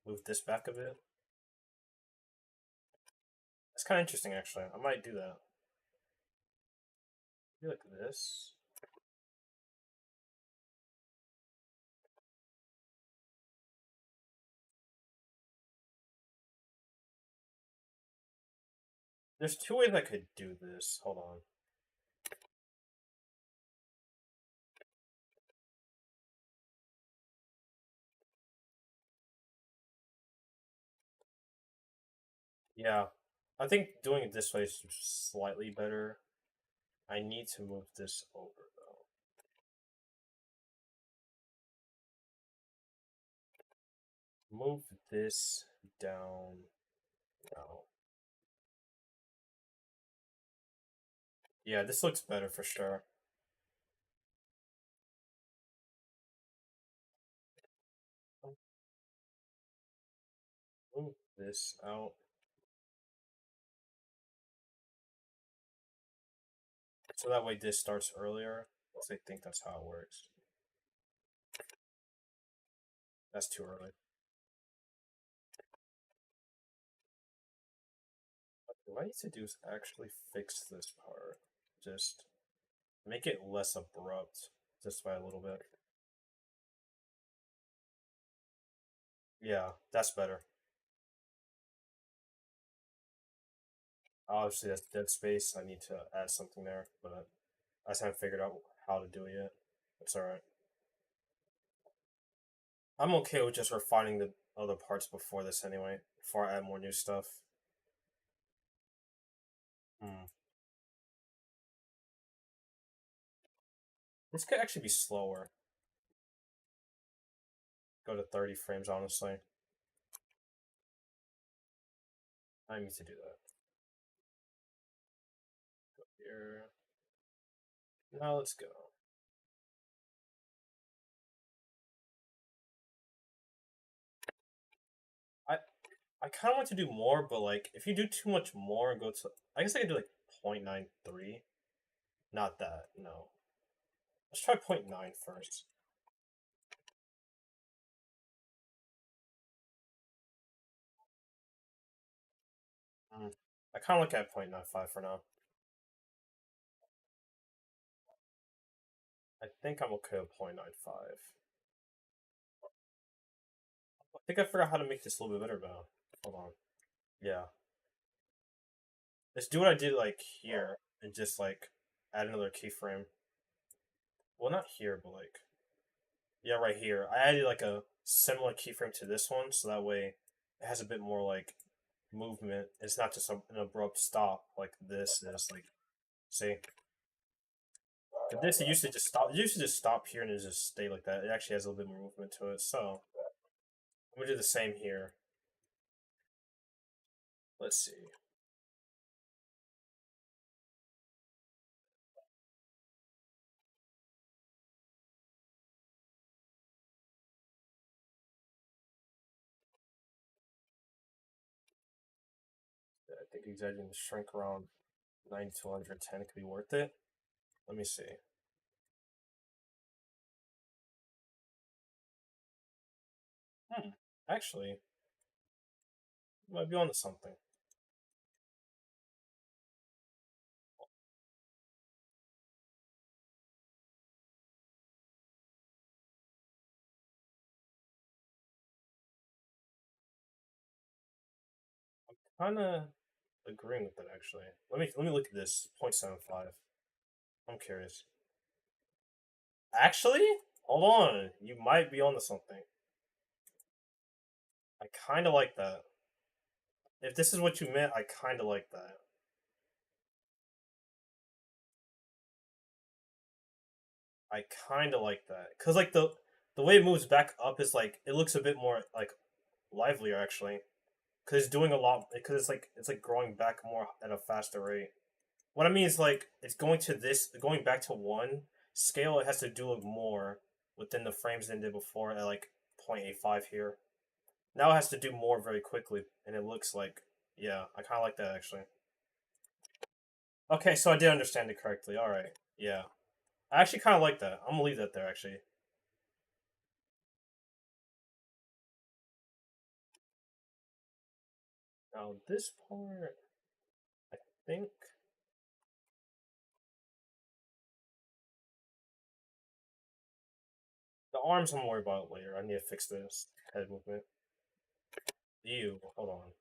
move this back a bit. It's kind of interesting actually. I might do that. Maybe like this. There's two ways I could do this. Hold on. Yeah, I think doing it this way is slightly better. I need to move this over though. Move this down now. Yeah, this looks better for sure. Move this out. So that way this starts earlier. So I think that's how it works. That's too early. What I need to do is actually fix this part. Just Make it less abrupt, just by a little bit. Yeah, that's better. Obviously, that's dead space. I need to add something there, but I just haven't figured out how to do it yet. It's alright. I'm okay with just refining the other parts before this anyway, before I add more new stuff. Hmm. This could actually be slower. Go to 30 frames, honestly. I need to do that. Here. Now let's go. I I kind of want to do more, but like if you do too much more, go to I guess I could do like 0.93. Not that, no. Let's try 0.9 first. Mm. I kind of like at 0.95 for now. I think I'm okay with 0.95. I think I forgot how to make this a little bit better now. Hold on. Yeah. Let's do what I did like here and just like add another keyframe. Well, not here, but like yeah, right here. I added like a similar keyframe to this one, so that way it has a bit more like movement. It's not just an abrupt stop like this is. Like, see, but this it used to just stop. It used to just stop here and it just stay like that. It actually has a little bit more movement to it. So I'm gonna do the same here. Let's see. I think exaggerating the shrink around 90 to 110 could be worth it. Let me see. Hmm. Actually, might be onto something. Kinda agreeing with that actually. Let me look at this 0.75. I'm curious. Actually, hold on. You might be onto something. I kind of like that. If this is what you meant, I kind of like that. I kind of like that because like the way it moves back up is like it looks a bit more like livelier actually because it's doing a lot because it's like growing back more at a faster rate. What I mean is like it's going back to one scale. It has to do more within the frames than it did before at like 0.85 here. Now it has to do more very quickly, and it looks like yeah, I kind of like that actually. Okay, so I did understand it correctly. All right, yeah, I actually kind of like that. I'm gonna leave that there actually. Now this part, I think the arms I'm worried about later. I need to fix this head movement. Ew, hold on.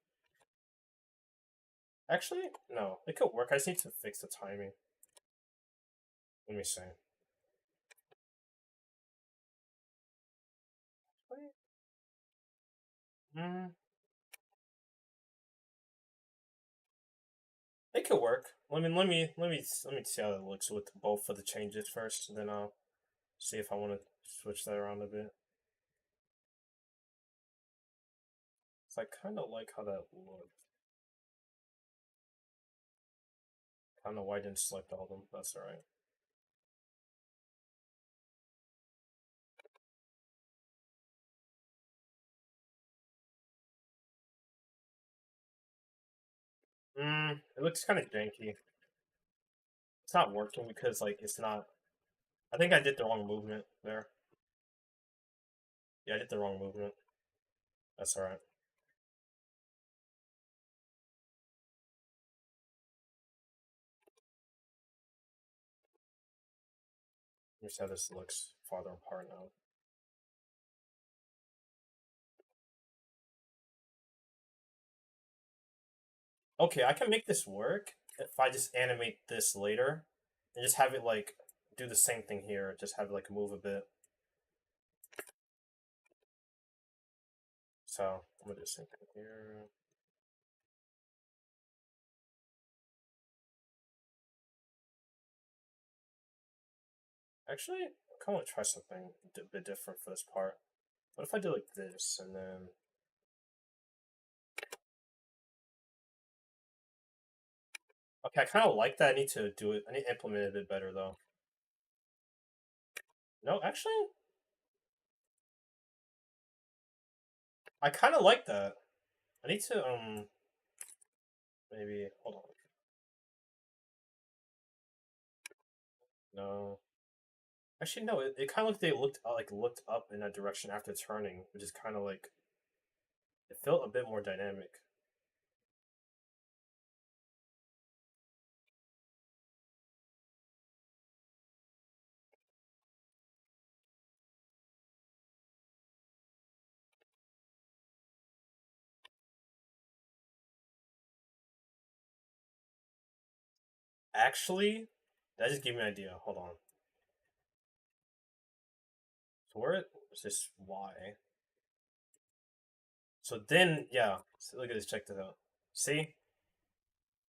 Actually, no, it could work. I just need to fix the timing. Let me see. Mm, it could work. Let me see how it looks with both of the changes first, and then I'll see if I want to switch that around a bit. So I kind of like how that looked. Kind of why I didn't select all of them. That's alright. It looks kind of janky. It's not working because like it's not. I think I did the wrong movement there. Yeah, I did the wrong movement. That's alright. Just how this looks farther apart now. Okay, I can make this work if I just animate this later and just have it like do the same thing here. Just have it like move a bit. So I'm gonna do the same thing here. Actually, I kind of want to try something a bit different for this part. What if I do like this and then? Okay, I kind of like that. I need to do it. I need to implement it a bit better though. No, actually, I kind of like that. I need to maybe hold on. No, actually no. It kind of looked they looked up in that direction after turning, which is kind of like it felt a bit more dynamic. Actually, that just gave me an idea. Hold on. So where is this Y? So then, yeah. So look at this. Check this out. See,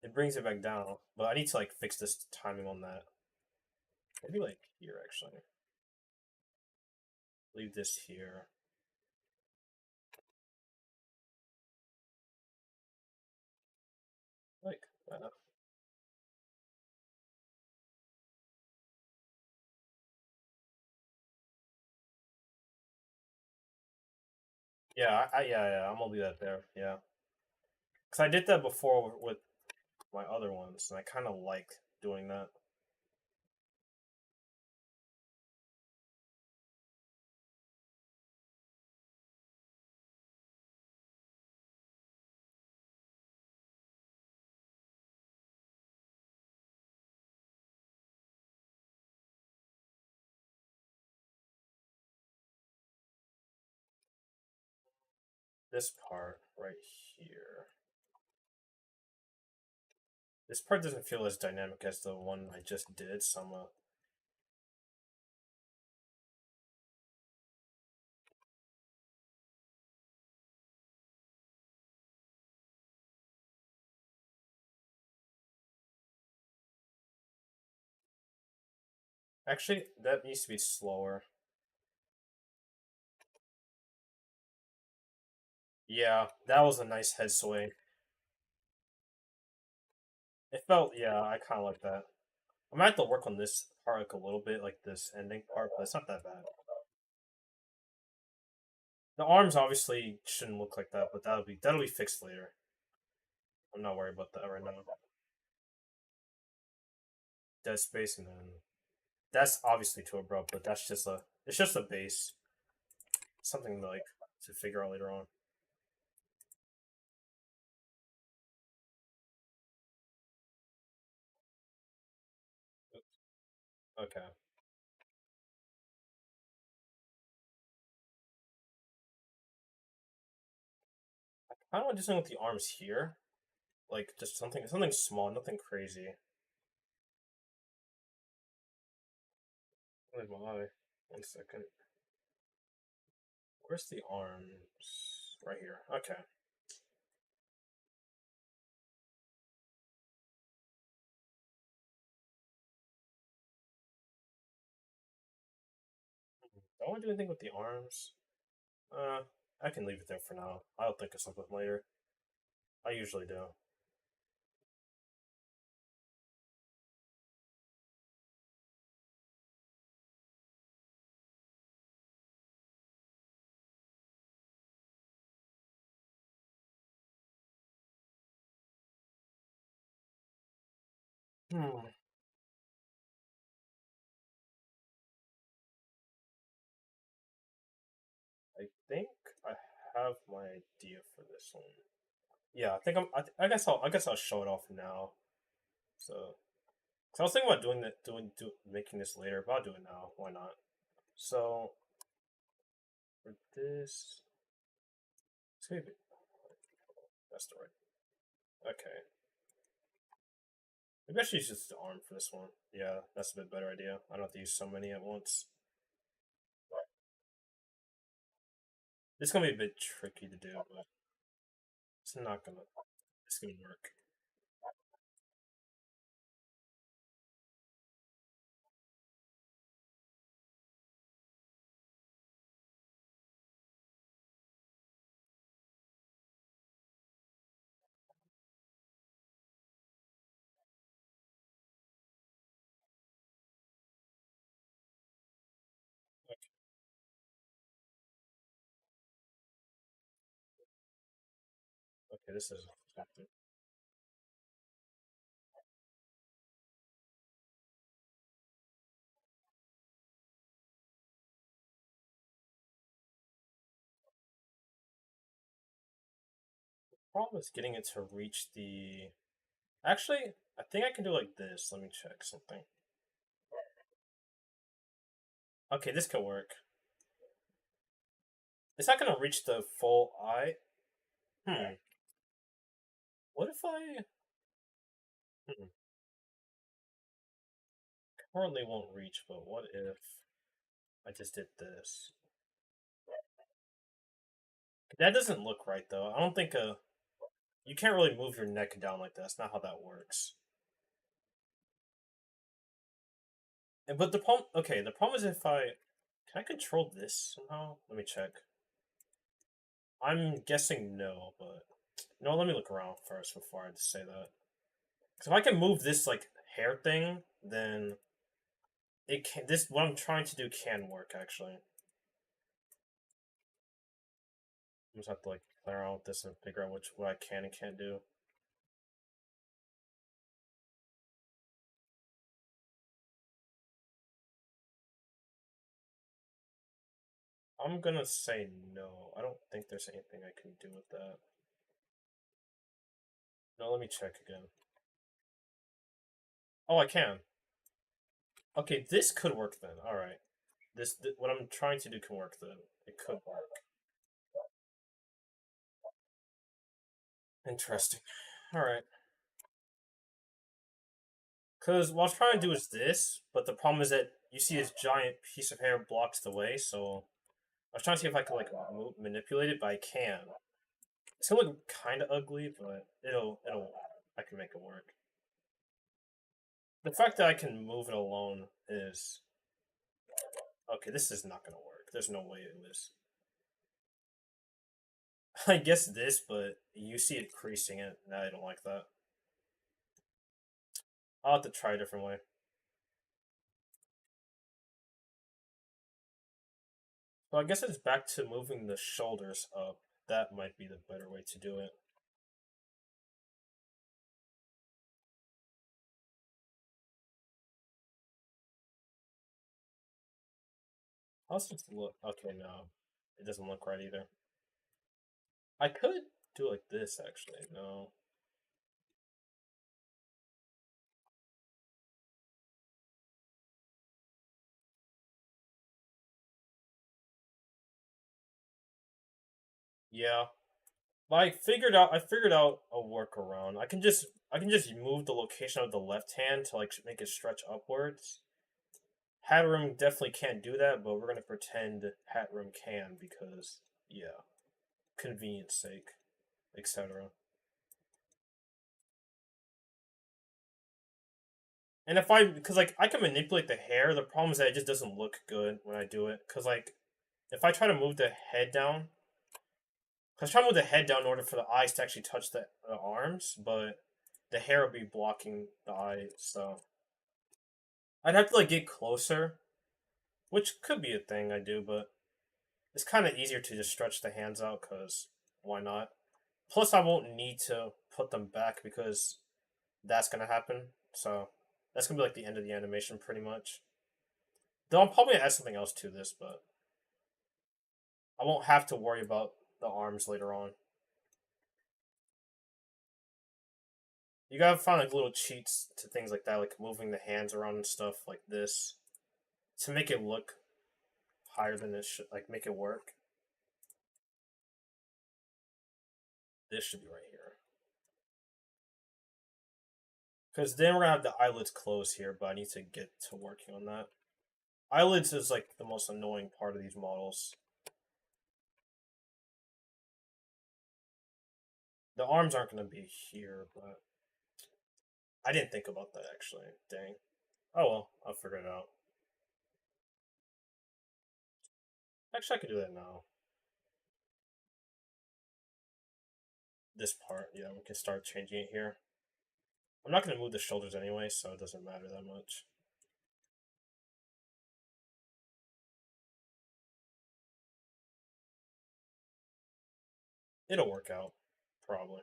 it brings it back down. But I need to like fix this timing on that. Maybe like here actually. Leave this here. Like that. Yeah, yeah. I'm gonna leave that there. Yeah, because I did that before with my other ones, and I kind of like doing that. This part right here. This part doesn't feel as dynamic as the one I just did. So I'm gonna actually that needs to be slower. Yeah, that was a nice head sway. It felt, yeah, I kind of like that. I'm gonna have to work on this part like a little bit, like this ending part, but it's not that bad. The arms obviously shouldn't look like that, but that'll be fixed later. I'm not worried about that right now. Dead space, and then that's obviously too abrupt, but that's just a it's just a base, something like to figure out later on. Okay, I don't want to do something with the arms here, like just something small, nothing crazy. Where's my eye? 1 second. Where's the arms? Right here. Okay. Don't want to do anything with the arms. Uh, I can leave it there for now. I'll think of something later. I usually do. Hmm. I think I have my idea for this one. Yeah, I think I guess I'll show it off now. So So I was thinking about making this later, but I'll do it now. Why not? So for this, it's gonna be that's the right. Okay, maybe I should use just the arm for this one. Yeah, that's a bit better idea. I don't have to use so many at once. This is gonna be a bit tricky to do, but it's not gonna. It's gonna work. Okay, this is effective. Problem is getting it to reach the. Actually, I think I can do like this. Let me check something. Okay, this could work. It's not gonna reach the full eye. Hmm. What if I? Hmm. Currently won't reach, but what if I just did this? That doesn't look right though. I don't think you can't really move your neck down like that. That's not how that works. But the problem, okay, the problem is if can I control this somehow? Let me check. I'm guessing no, but no. Let me look around first before I say that. Because if I can move this like hair thing, then it can. This what I'm trying to do can work actually. I just have to like play around with this and figure out what I can and can't do. I'm gonna say no. I don't think there's anything I can do with that. No, let me check again. Oh, I can. Okay, this could work then. All right. What I'm trying to do can work then. It could work. Interesting. All right. Because what I was trying to do is this, but the problem is that you see this giant piece of hair blocks the way. So I was trying to see if I could like manipulate it, but I can. It's gonna look kind of ugly, but it'll I can make it work. The fact that I can move it alone is okay. This is not gonna work. There's no way it was. I guess this, but you see it creasing it. No, I don't like that. I'll have to try a different way. So I guess it's back to moving the shoulders up. That might be the better way to do it. How's this look? Okay, no. It doesn't look right either. I could do it like this, actually. No. Yeah. I figured out a workaround. I can just move the location of the left hand to like make it stretch upwards. Hattrem definitely can't do that, but we're gonna pretend Hattrem can because yeah, convenience sake, etc. And if I because like I can manipulate the hair, the problem is that it just doesn't look good when I do it. Cause like if I try to move the head down, cause I try to move the head down in order for the eyes to actually touch the arms, but the hair will be blocking the eyes, so I'd have to like get closer, which could be a thing I do, but it's kind of easier to just stretch the hands out because why not? Plus, I won't need to put them back because that's gonna happen. So that's gonna be like the end of the animation, pretty much. Though I'm probably gonna add something else to this, but I won't have to worry about the arms later on. You gotta find like little cheats to things like that, like moving the hands around and stuff like this to make it look higher than it should, like make it work. This should be right here. Because then we're gonna have the eyelids closed here, but I need to get to working on that. Eyelids is like the most annoying part of these models. The arms aren't gonna be here, but I didn't think about that actually. Dang. Oh well, I'll figure it out. Actually, I could do that now. This part, yeah, we can start changing it here. I'm not gonna move the shoulders anyway, so it doesn't matter that much. It'll work out, probably.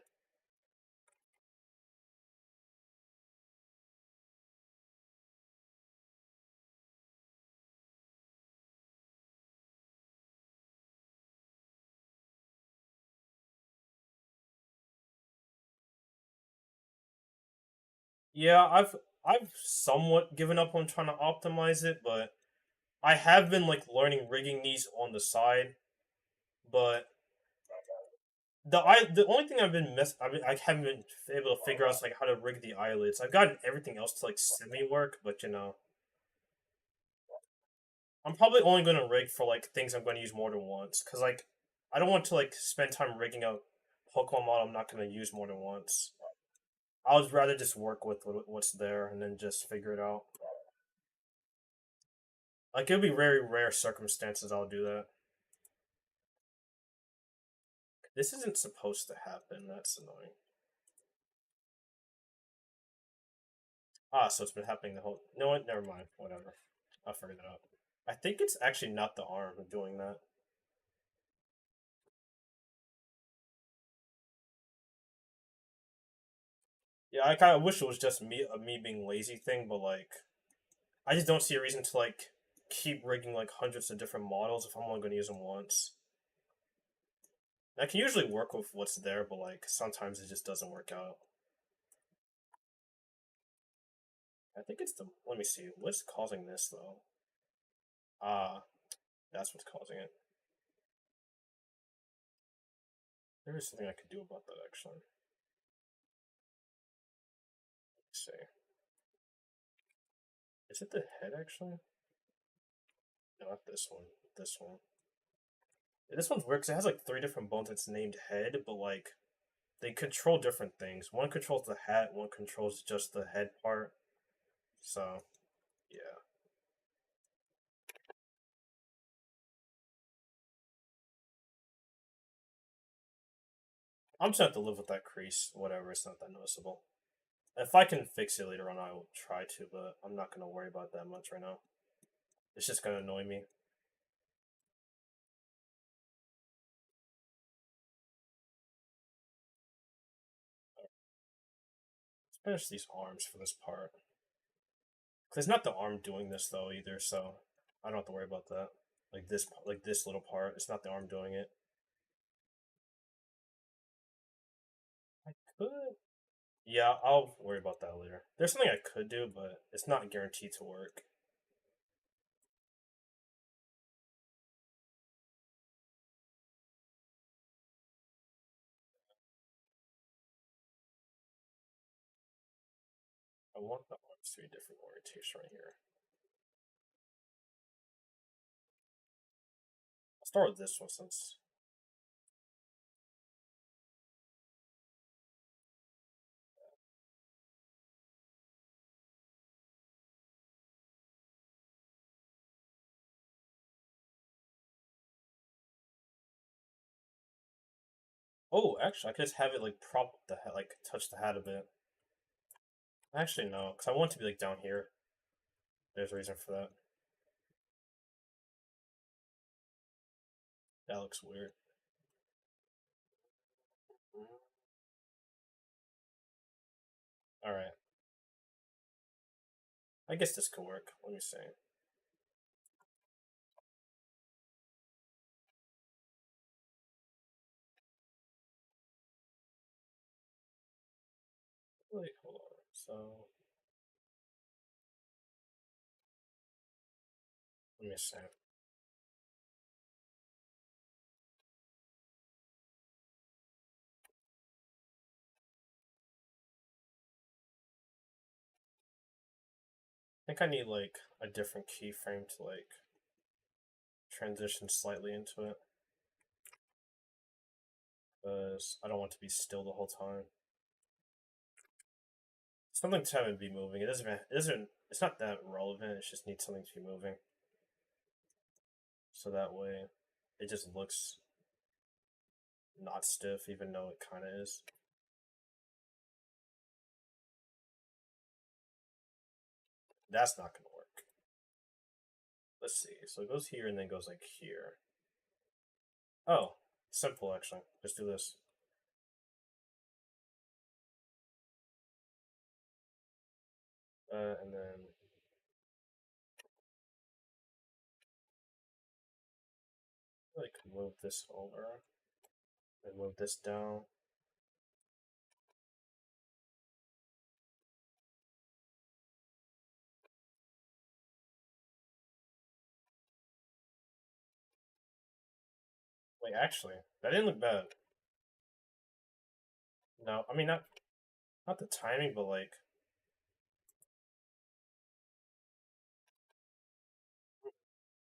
Yeah, I've somewhat given up on trying to optimize it, but I have been like learning rigging these on the side. But the only thing I haven't been able to figure out is like how to rig the eyelids. I've gotten everything else to like semi work, but I'm probably only going to rig for like things I'm going to use more than once because like I don't want to like spend time rigging a Pokemon model I'm not going to use more than once. I would rather just work with what's there and then just figure it out. Like it'll be very rare circumstances I'll do that. This isn't supposed to happen. That's annoying. Ah, so it's been happening the whole. No, what? Never mind. Whatever. I'll figure that out. I think it's actually not the arm doing that. Yeah, I kind of wish it was just me being lazy thing, but like I just don't see a reason to like keep rigging like hundreds of different models if I'm only going to use them once. I can usually work with what's there, but like sometimes it just doesn't work out. I think it's the. Let me see. What's causing this though? Ah, that's what's causing it. There is something I could do about that actually. Let's see. Is it the head actually? No, not this one. This one. Yeah, this one's weird because it has like three different bones. It's named head, but like they control different things. One controls the hat. One controls just the head part. So yeah, I'm just gonna have to live with that crease. Whatever. It's not that noticeable. If I can fix it later on, I will try to, but I'm not gonna worry about that much right now. It's just gonna annoy me. Let's finish these arms for this part. Cause it's not the arm doing this though either, so I don't have to worry about that. Like this little part, it's not the arm doing it. I could. Yeah, I'll worry about that later. There's something I could do, but it's not guaranteed to work. I want the arms to be a different orientation right here. I'll start with this one since. Oh, actually, I could just have it like prop the hat, like touch the hat a bit. Actually, no, because I want it to be like down here. There's a reason for that. That looks weird. All right, I guess this could work. Let me see. Like, hold on. So let me see. I think I need like a different keyframe to like transition slightly into it because I don't want to be still the whole time. Something to have it be moving. It doesn't. It doesn't. It's not that relevant. It just needs something to be moving, so that way, it just looks not stiff, even though it kind of is. That's not gonna work. Let's see. So it goes here and then goes like here. Oh, simple actually. Just do this. And then like move this over and move this down. Wait, actually, that didn't look bad. No, I mean not the timing, but like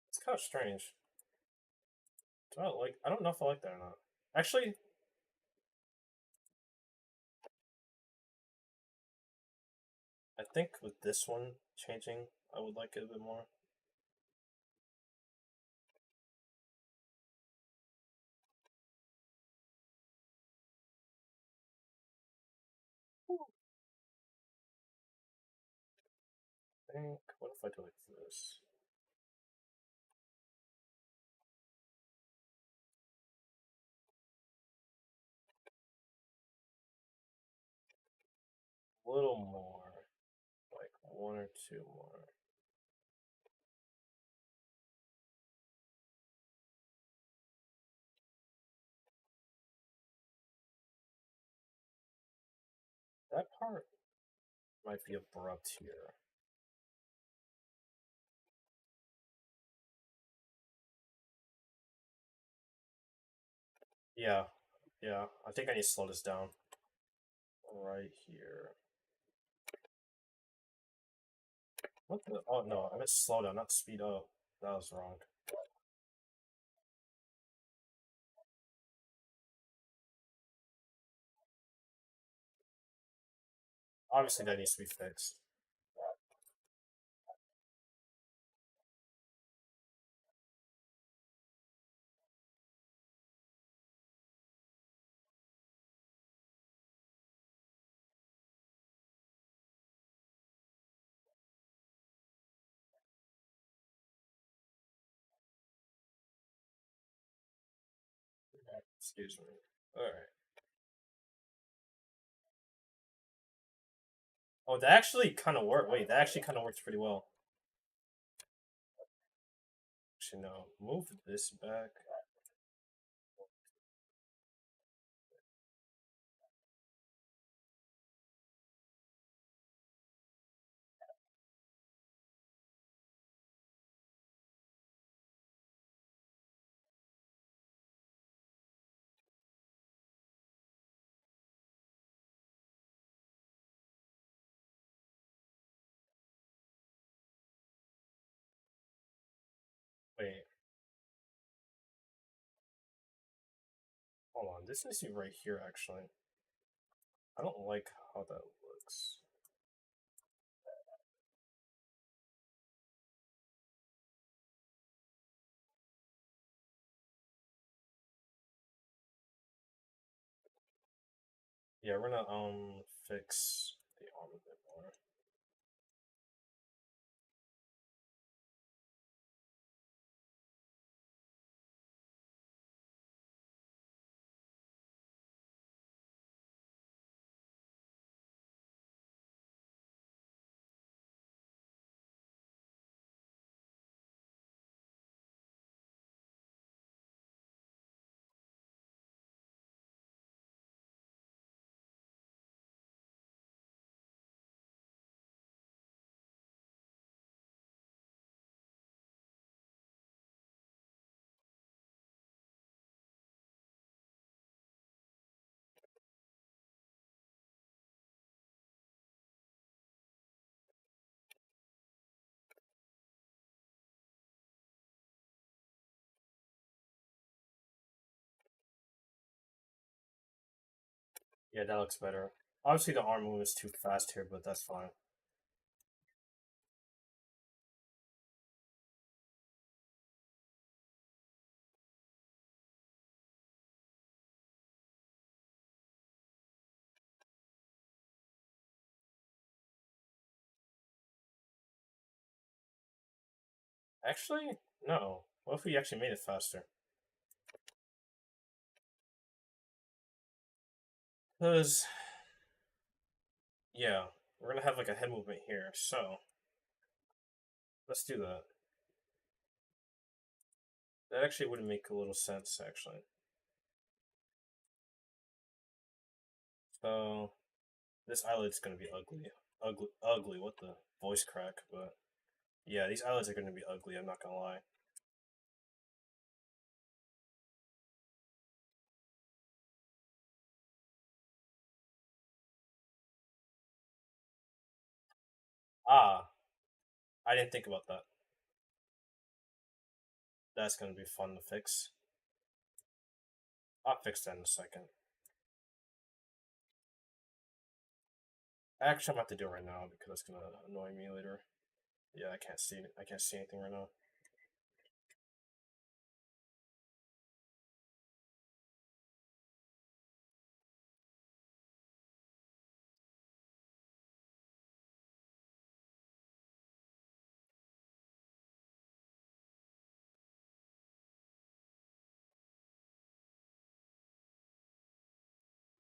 it's kind of strange. I don't know if I like that or not. Actually, I think with this one changing, I would like it a bit more. I think what if I do like this? A little more, like one or two more. That part might be abrupt here. Yeah, yeah. I think I need to slow this down right here. What the? Oh no, I meant slow down, not speed up. That was wrong. Obviously, that needs to be fixed. Excuse me. All right. Oh, that actually kind of worked. Wait, that actually kind of works pretty well. Actually, no. Move this back. Wait, hold on. This needs to be right here, actually. I don't like how that looks. Yeah, we're gonna fix the arm a bit more. Yeah, that looks better. Obviously, the arm movement is too fast here, but that's fine. Actually, no. What if we actually made it faster? Because, yeah, we're gonna have like a head movement here, so let's do that. That actually would make a little sense, actually. So, this eyelid's gonna be ugly. Ugly, ugly, what the? Voice crack, but yeah, these eyelids are gonna be ugly, I'm not gonna lie. Ah, I didn't think about that. That's gonna be fun to fix. I'll fix that in a second. Actually, I'm about to do it right now because it's gonna annoy me later. Yeah, I can't see it. I can't see anything right now.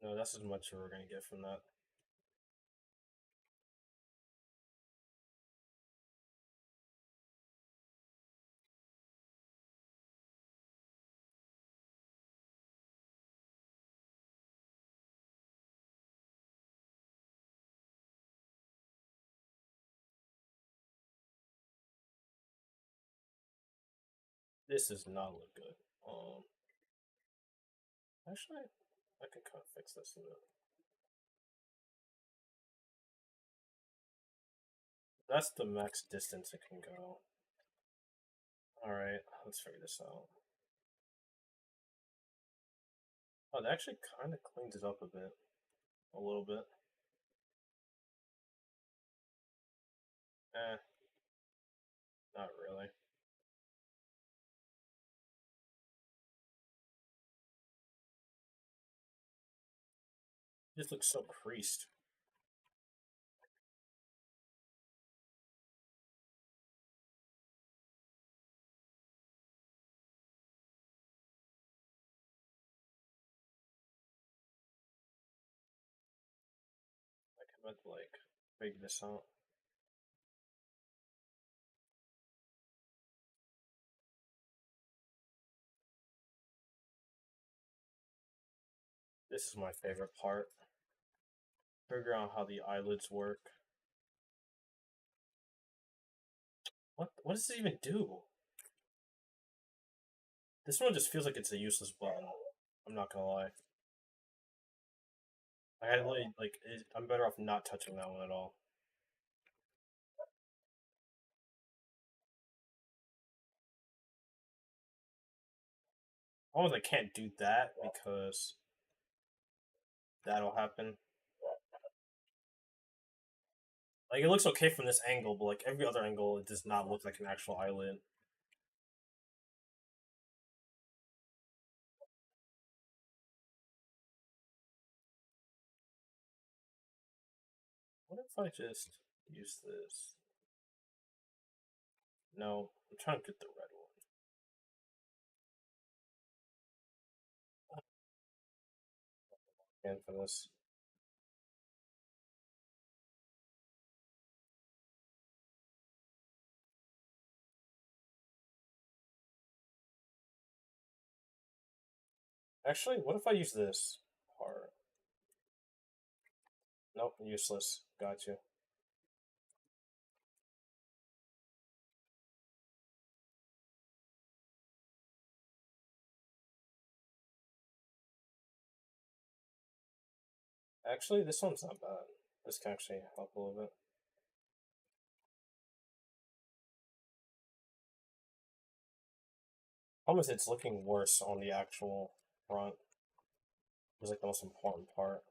No, that's as much as we're gonna get from that. This does not look good. Actually, I can kind of fix this a bit. That's the max distance it can go. Alright, let's figure this out. Oh, that actually kind of cleans it up a bit. A little bit. Eh, not really. It just looks so creased. I could like figure this out. This is my favorite part. Figure out how the eyelids work. What does it even do? This one just feels like it's a useless button. I'm not gonna lie. I had like I'm better off not touching that one at all. Almost I can't do that because that'll happen. Like it looks okay from this angle, but like every other angle, it does not look like an actual eyelid. What if I just use this? No, I'm trying to get the red one. And for this, actually, what if I use this part? Nope, useless. Got you. Actually, this one's not bad. This can actually help a little bit. Problem is, it's looking worse on the actual front. It's like the most important part.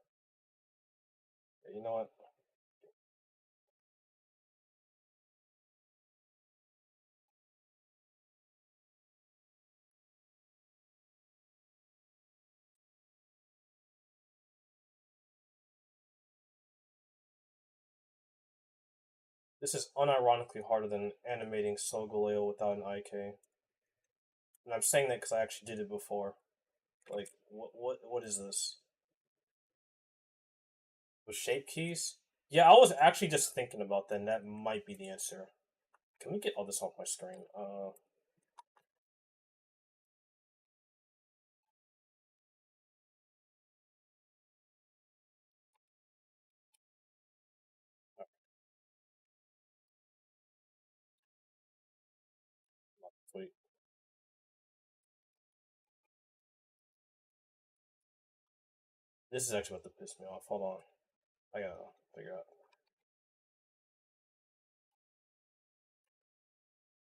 This is unironically harder than animating Solgaleo without an IK. And I'm saying that because I actually did it before. Like, what is this? With shape keys? Yeah, I was actually just thinking about that, and that might be the answer. Can we get all this off my screen? Sweet. This is actually what to piss me off. Hold on. I gotta figure out.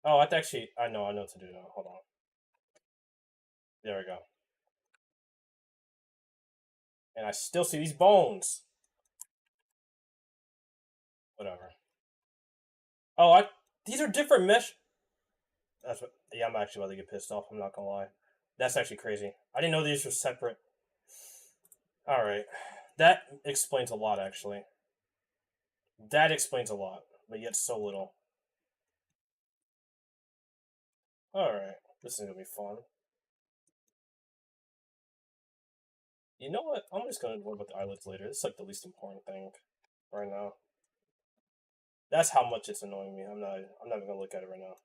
Oh, I know what to do now. Hold on. There we go. And I still see these bones. Whatever. Oh, these are different mesh. That's what. Yeah, I'm actually about to get pissed off. I'm not gonna lie. That's actually crazy. I didn't know these were separate. All right, that explains a lot. Actually, that explains a lot, but yet so little. All right, this is gonna be fun. You know what? I'm just gonna worry about the eyelids later. It's like the least important thing right now. That's how much it's annoying me. I'm not. I'm not even gonna look at it right now.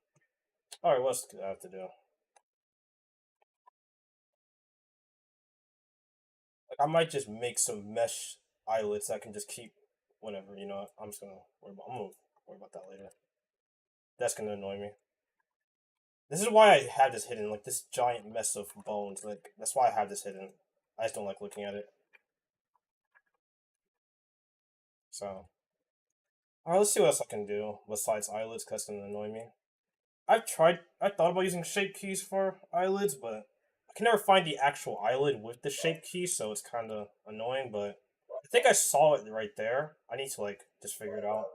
All right, what else do I have to do? Like, I might just make some mesh eyelets that I can just keep. Whatever. You know. What? I'm just gonna worry about. I'm gonna worry about that later. That's gonna annoy me. This is why I have this hidden. Like this giant mess of bones. Like that's why I have this hidden. I just don't like looking at it. So. Alright, let's see what else I can do besides eyelids, because that's gonna annoy me. I thought about using shape keys for eyelids, but I can never find the actual eyelid with the shape key, so it's kind of annoying, but I think I saw it right there. I need to, like, just figure it out.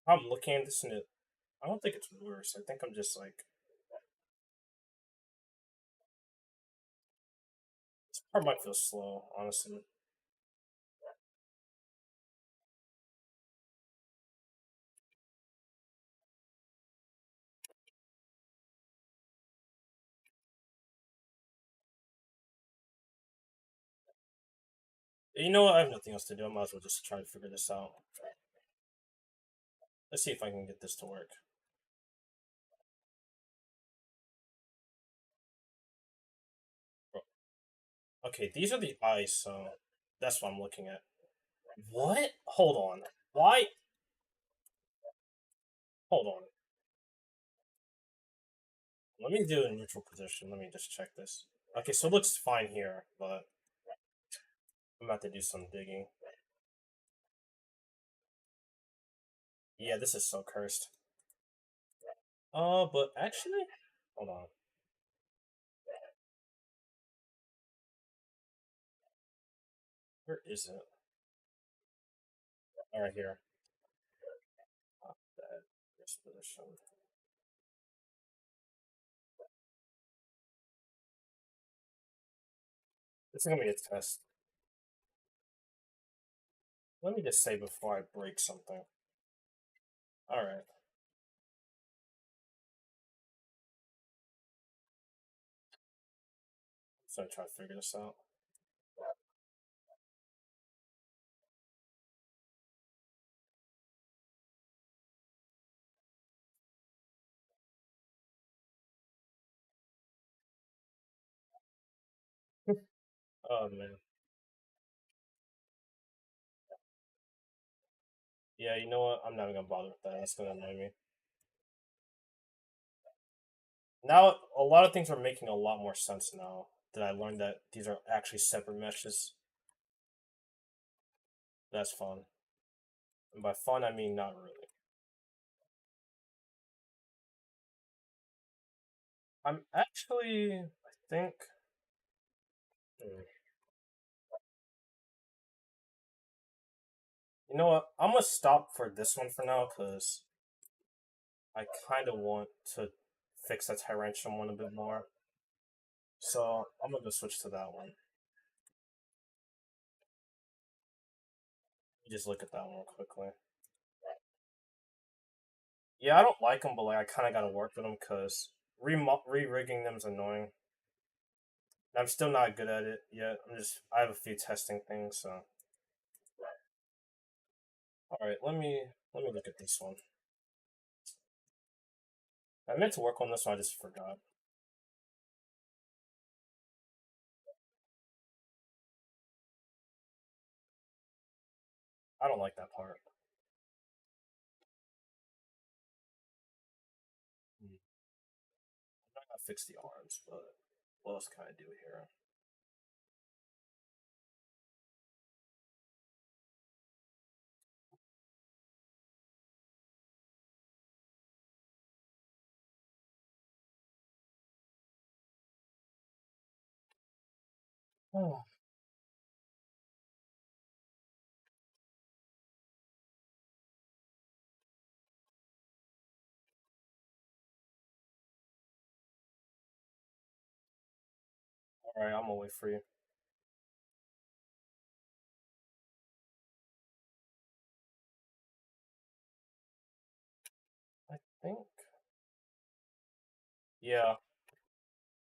I'm looking at this and I don't think it's worse. I think I'm just, like, this part might feel slow, honestly. You know what? I have nothing else to do. I might as well just try to figure this out. Let's see if I can get this to work. Okay, these are the eyes, so that's what I'm looking at. What? Hold on. Why? Hold on. Let me do a neutral position. Let me just check this. Okay, so it looks fine here, but I'm about to do some digging. Yeah, this is so cursed. But actually, hold on. Where is it? All right, here. That wrist position. This is gonna be a test. Let me just say before I break something. All right. So I try to figure this out. Oh man. Yeah, you know what? I'm not even gonna bother with that. That's gonna annoy me. Now, a lot of things are making a lot more sense now that I learned that these are actually separate meshes. That's fun. And by fun, I mean not really. I'm actually, I think, hmm, You know what? I'm gonna stop for this one for now because I kind of want to fix that Tyrantrum one a bit more. So I'm gonna go switch to that one. Just look at that one quickly. Yeah, I don't like them, but like I kind of gotta work with them because re-rigging them is annoying. I'm still not good at it yet. I have a few testing things, so. All right, let me look at this one. I meant to work on this one, I just forgot. I don't like that part. Hmm. I'm not gonna fix the arms, but what else can I do here? Oh, all right, I'm gonna wait for you. I think. Yeah,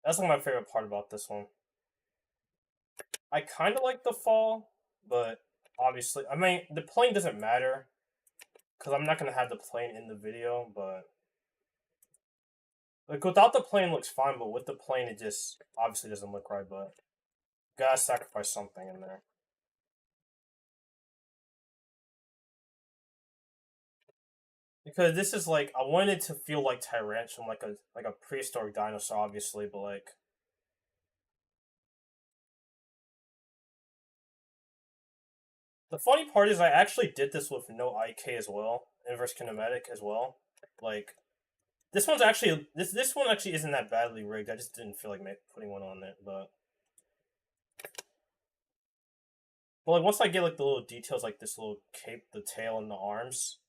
that's like my favorite part about this one. I kind of like the fall, but obviously, I mean, the plane doesn't matter because I'm not gonna have the plane in the video. But like without the plane looks fine, but with the plane it just obviously doesn't look right. But gotta sacrifice something in there because this is like I wanted to feel like Tyrantrum, like a prehistoric dinosaur, obviously, but like the funny part is I actually did this with no IK as well, inverse kinematic as well. Like this one actually isn't that badly rigged. I just didn't feel like putting one on it, but like once I get like the little details, like this little cape, the tail, and the arms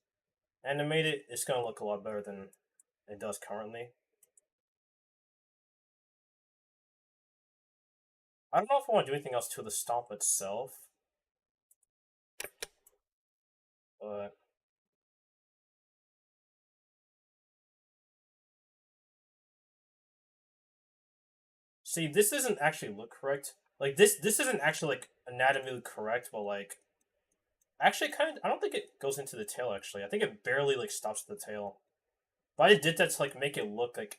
animated, it's gonna look a lot better than it does currently. I don't know if I want to do anything else to the stomp itself, but see, this doesn't actually look correct. Like this isn't actually like anatomically correct, but like actually kind of I don't think it goes into the tail. Actually, I think it barely like stops the tail. But I did that to like make it look like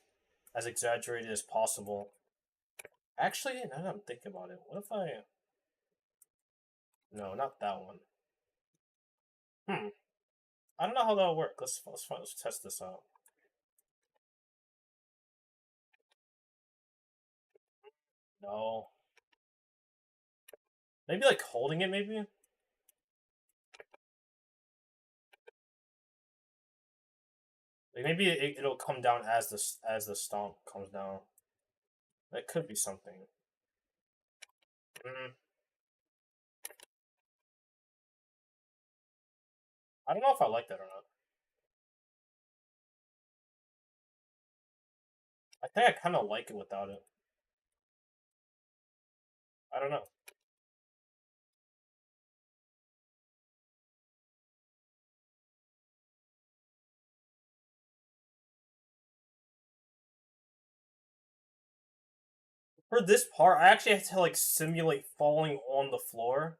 as exaggerated as possible. Actually, now that I'm thinking about it, what if I? No, not that one. Hmm. I don't know how that'll work. Let's test this out. No, maybe like holding it. Maybe like maybe it'll come down as the stomp comes down. That could be something. Mm, I don't know if I like that or not. I think I kind of like it without it. I don't know. For this part, I actually had to like simulate falling on the floor,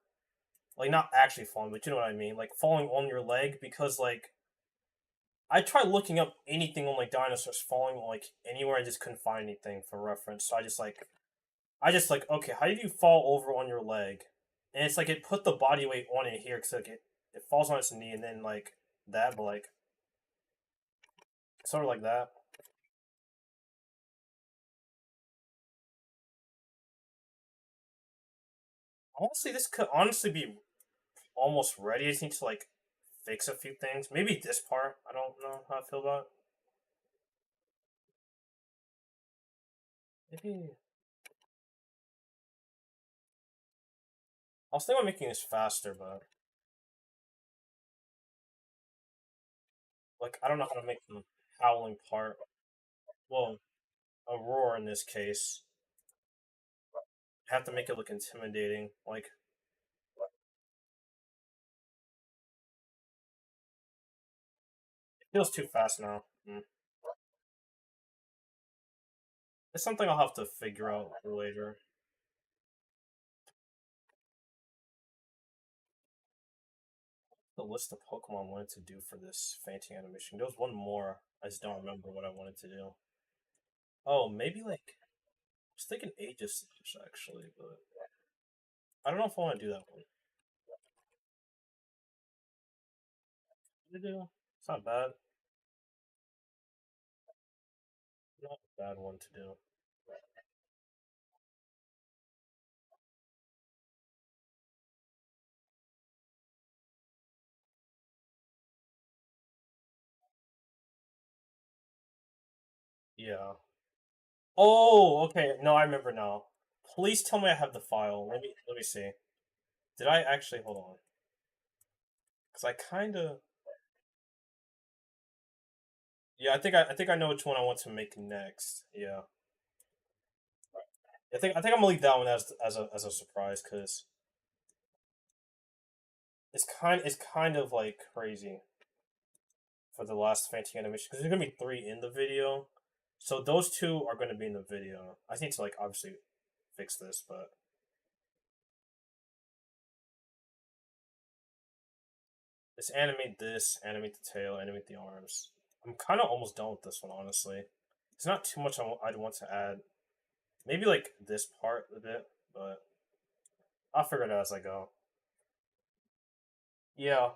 like not actually falling, but you know what I mean, like falling on your leg because like I tried looking up anything on like dinosaurs falling like anywhere. I just couldn't find anything for reference. So I just like okay, how did you fall over on your leg? And it's like it put the body weight on it here because like it falls on its knee and then like that, but like sort of like that. Honestly, this could honestly be almost ready. I just need to like fix a few things. Maybe this part. I don't know how I feel about. Maybe I was thinking about making this faster, but Like I don't know how to make the howling part. Well, a roar in this case. I have to make it look intimidating. Like it feels too fast now. It's something I'll have to figure out later. The list of Pokemon I wanted to do for this fainting animation. There was one more. I just don't remember what I wanted to do. Oh, maybe like I was thinking Aegis actually, but I don't know if I want to do that one. To do? It's not bad. Not a bad one to do. Yeah. Oh, okay. No, I remember now. Please tell me I have the file. Let me see. Did I actually hold on? Because I kind of yeah. I think I know which one I want to make next. Yeah. I think I'm gonna leave that one as a surprise because it's kind of like crazy for the last Fantasy animation because there's gonna be three in the video, so those two are gonna be in the video. I need to like obviously fix this, but let's animate this, animate the tail, animate the arms. I'm kind of almost done with this one, honestly. It's not too much I'd want to add. Maybe like this part a bit, but I'll figure it out as I go. Yeah,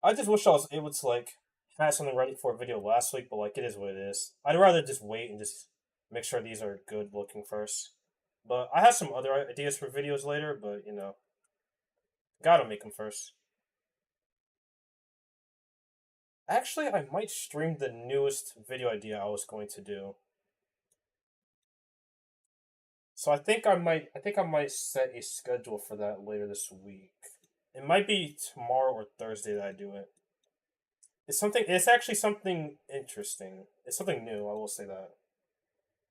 I just wish I was able to like have something ready for a video last week, but like it is what it is. I'd rather just wait and just make sure these are good looking first. But I have some other ideas for videos later, but gotta make them first. Actually, I might stream the newest video idea I was going to do. So I think I might set a schedule for that later this week. It might be tomorrow or Thursday that I do it. It's actually something interesting. It's something new, I will say that.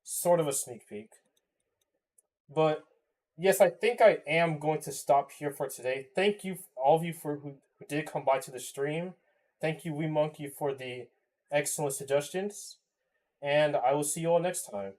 Sort of a sneak peek. But yes, I think I am going to stop here for today. Thank you all of you for who did come by to the stream. Thank you, Wee Monkey, for the excellent suggestions. And I will see you all next time.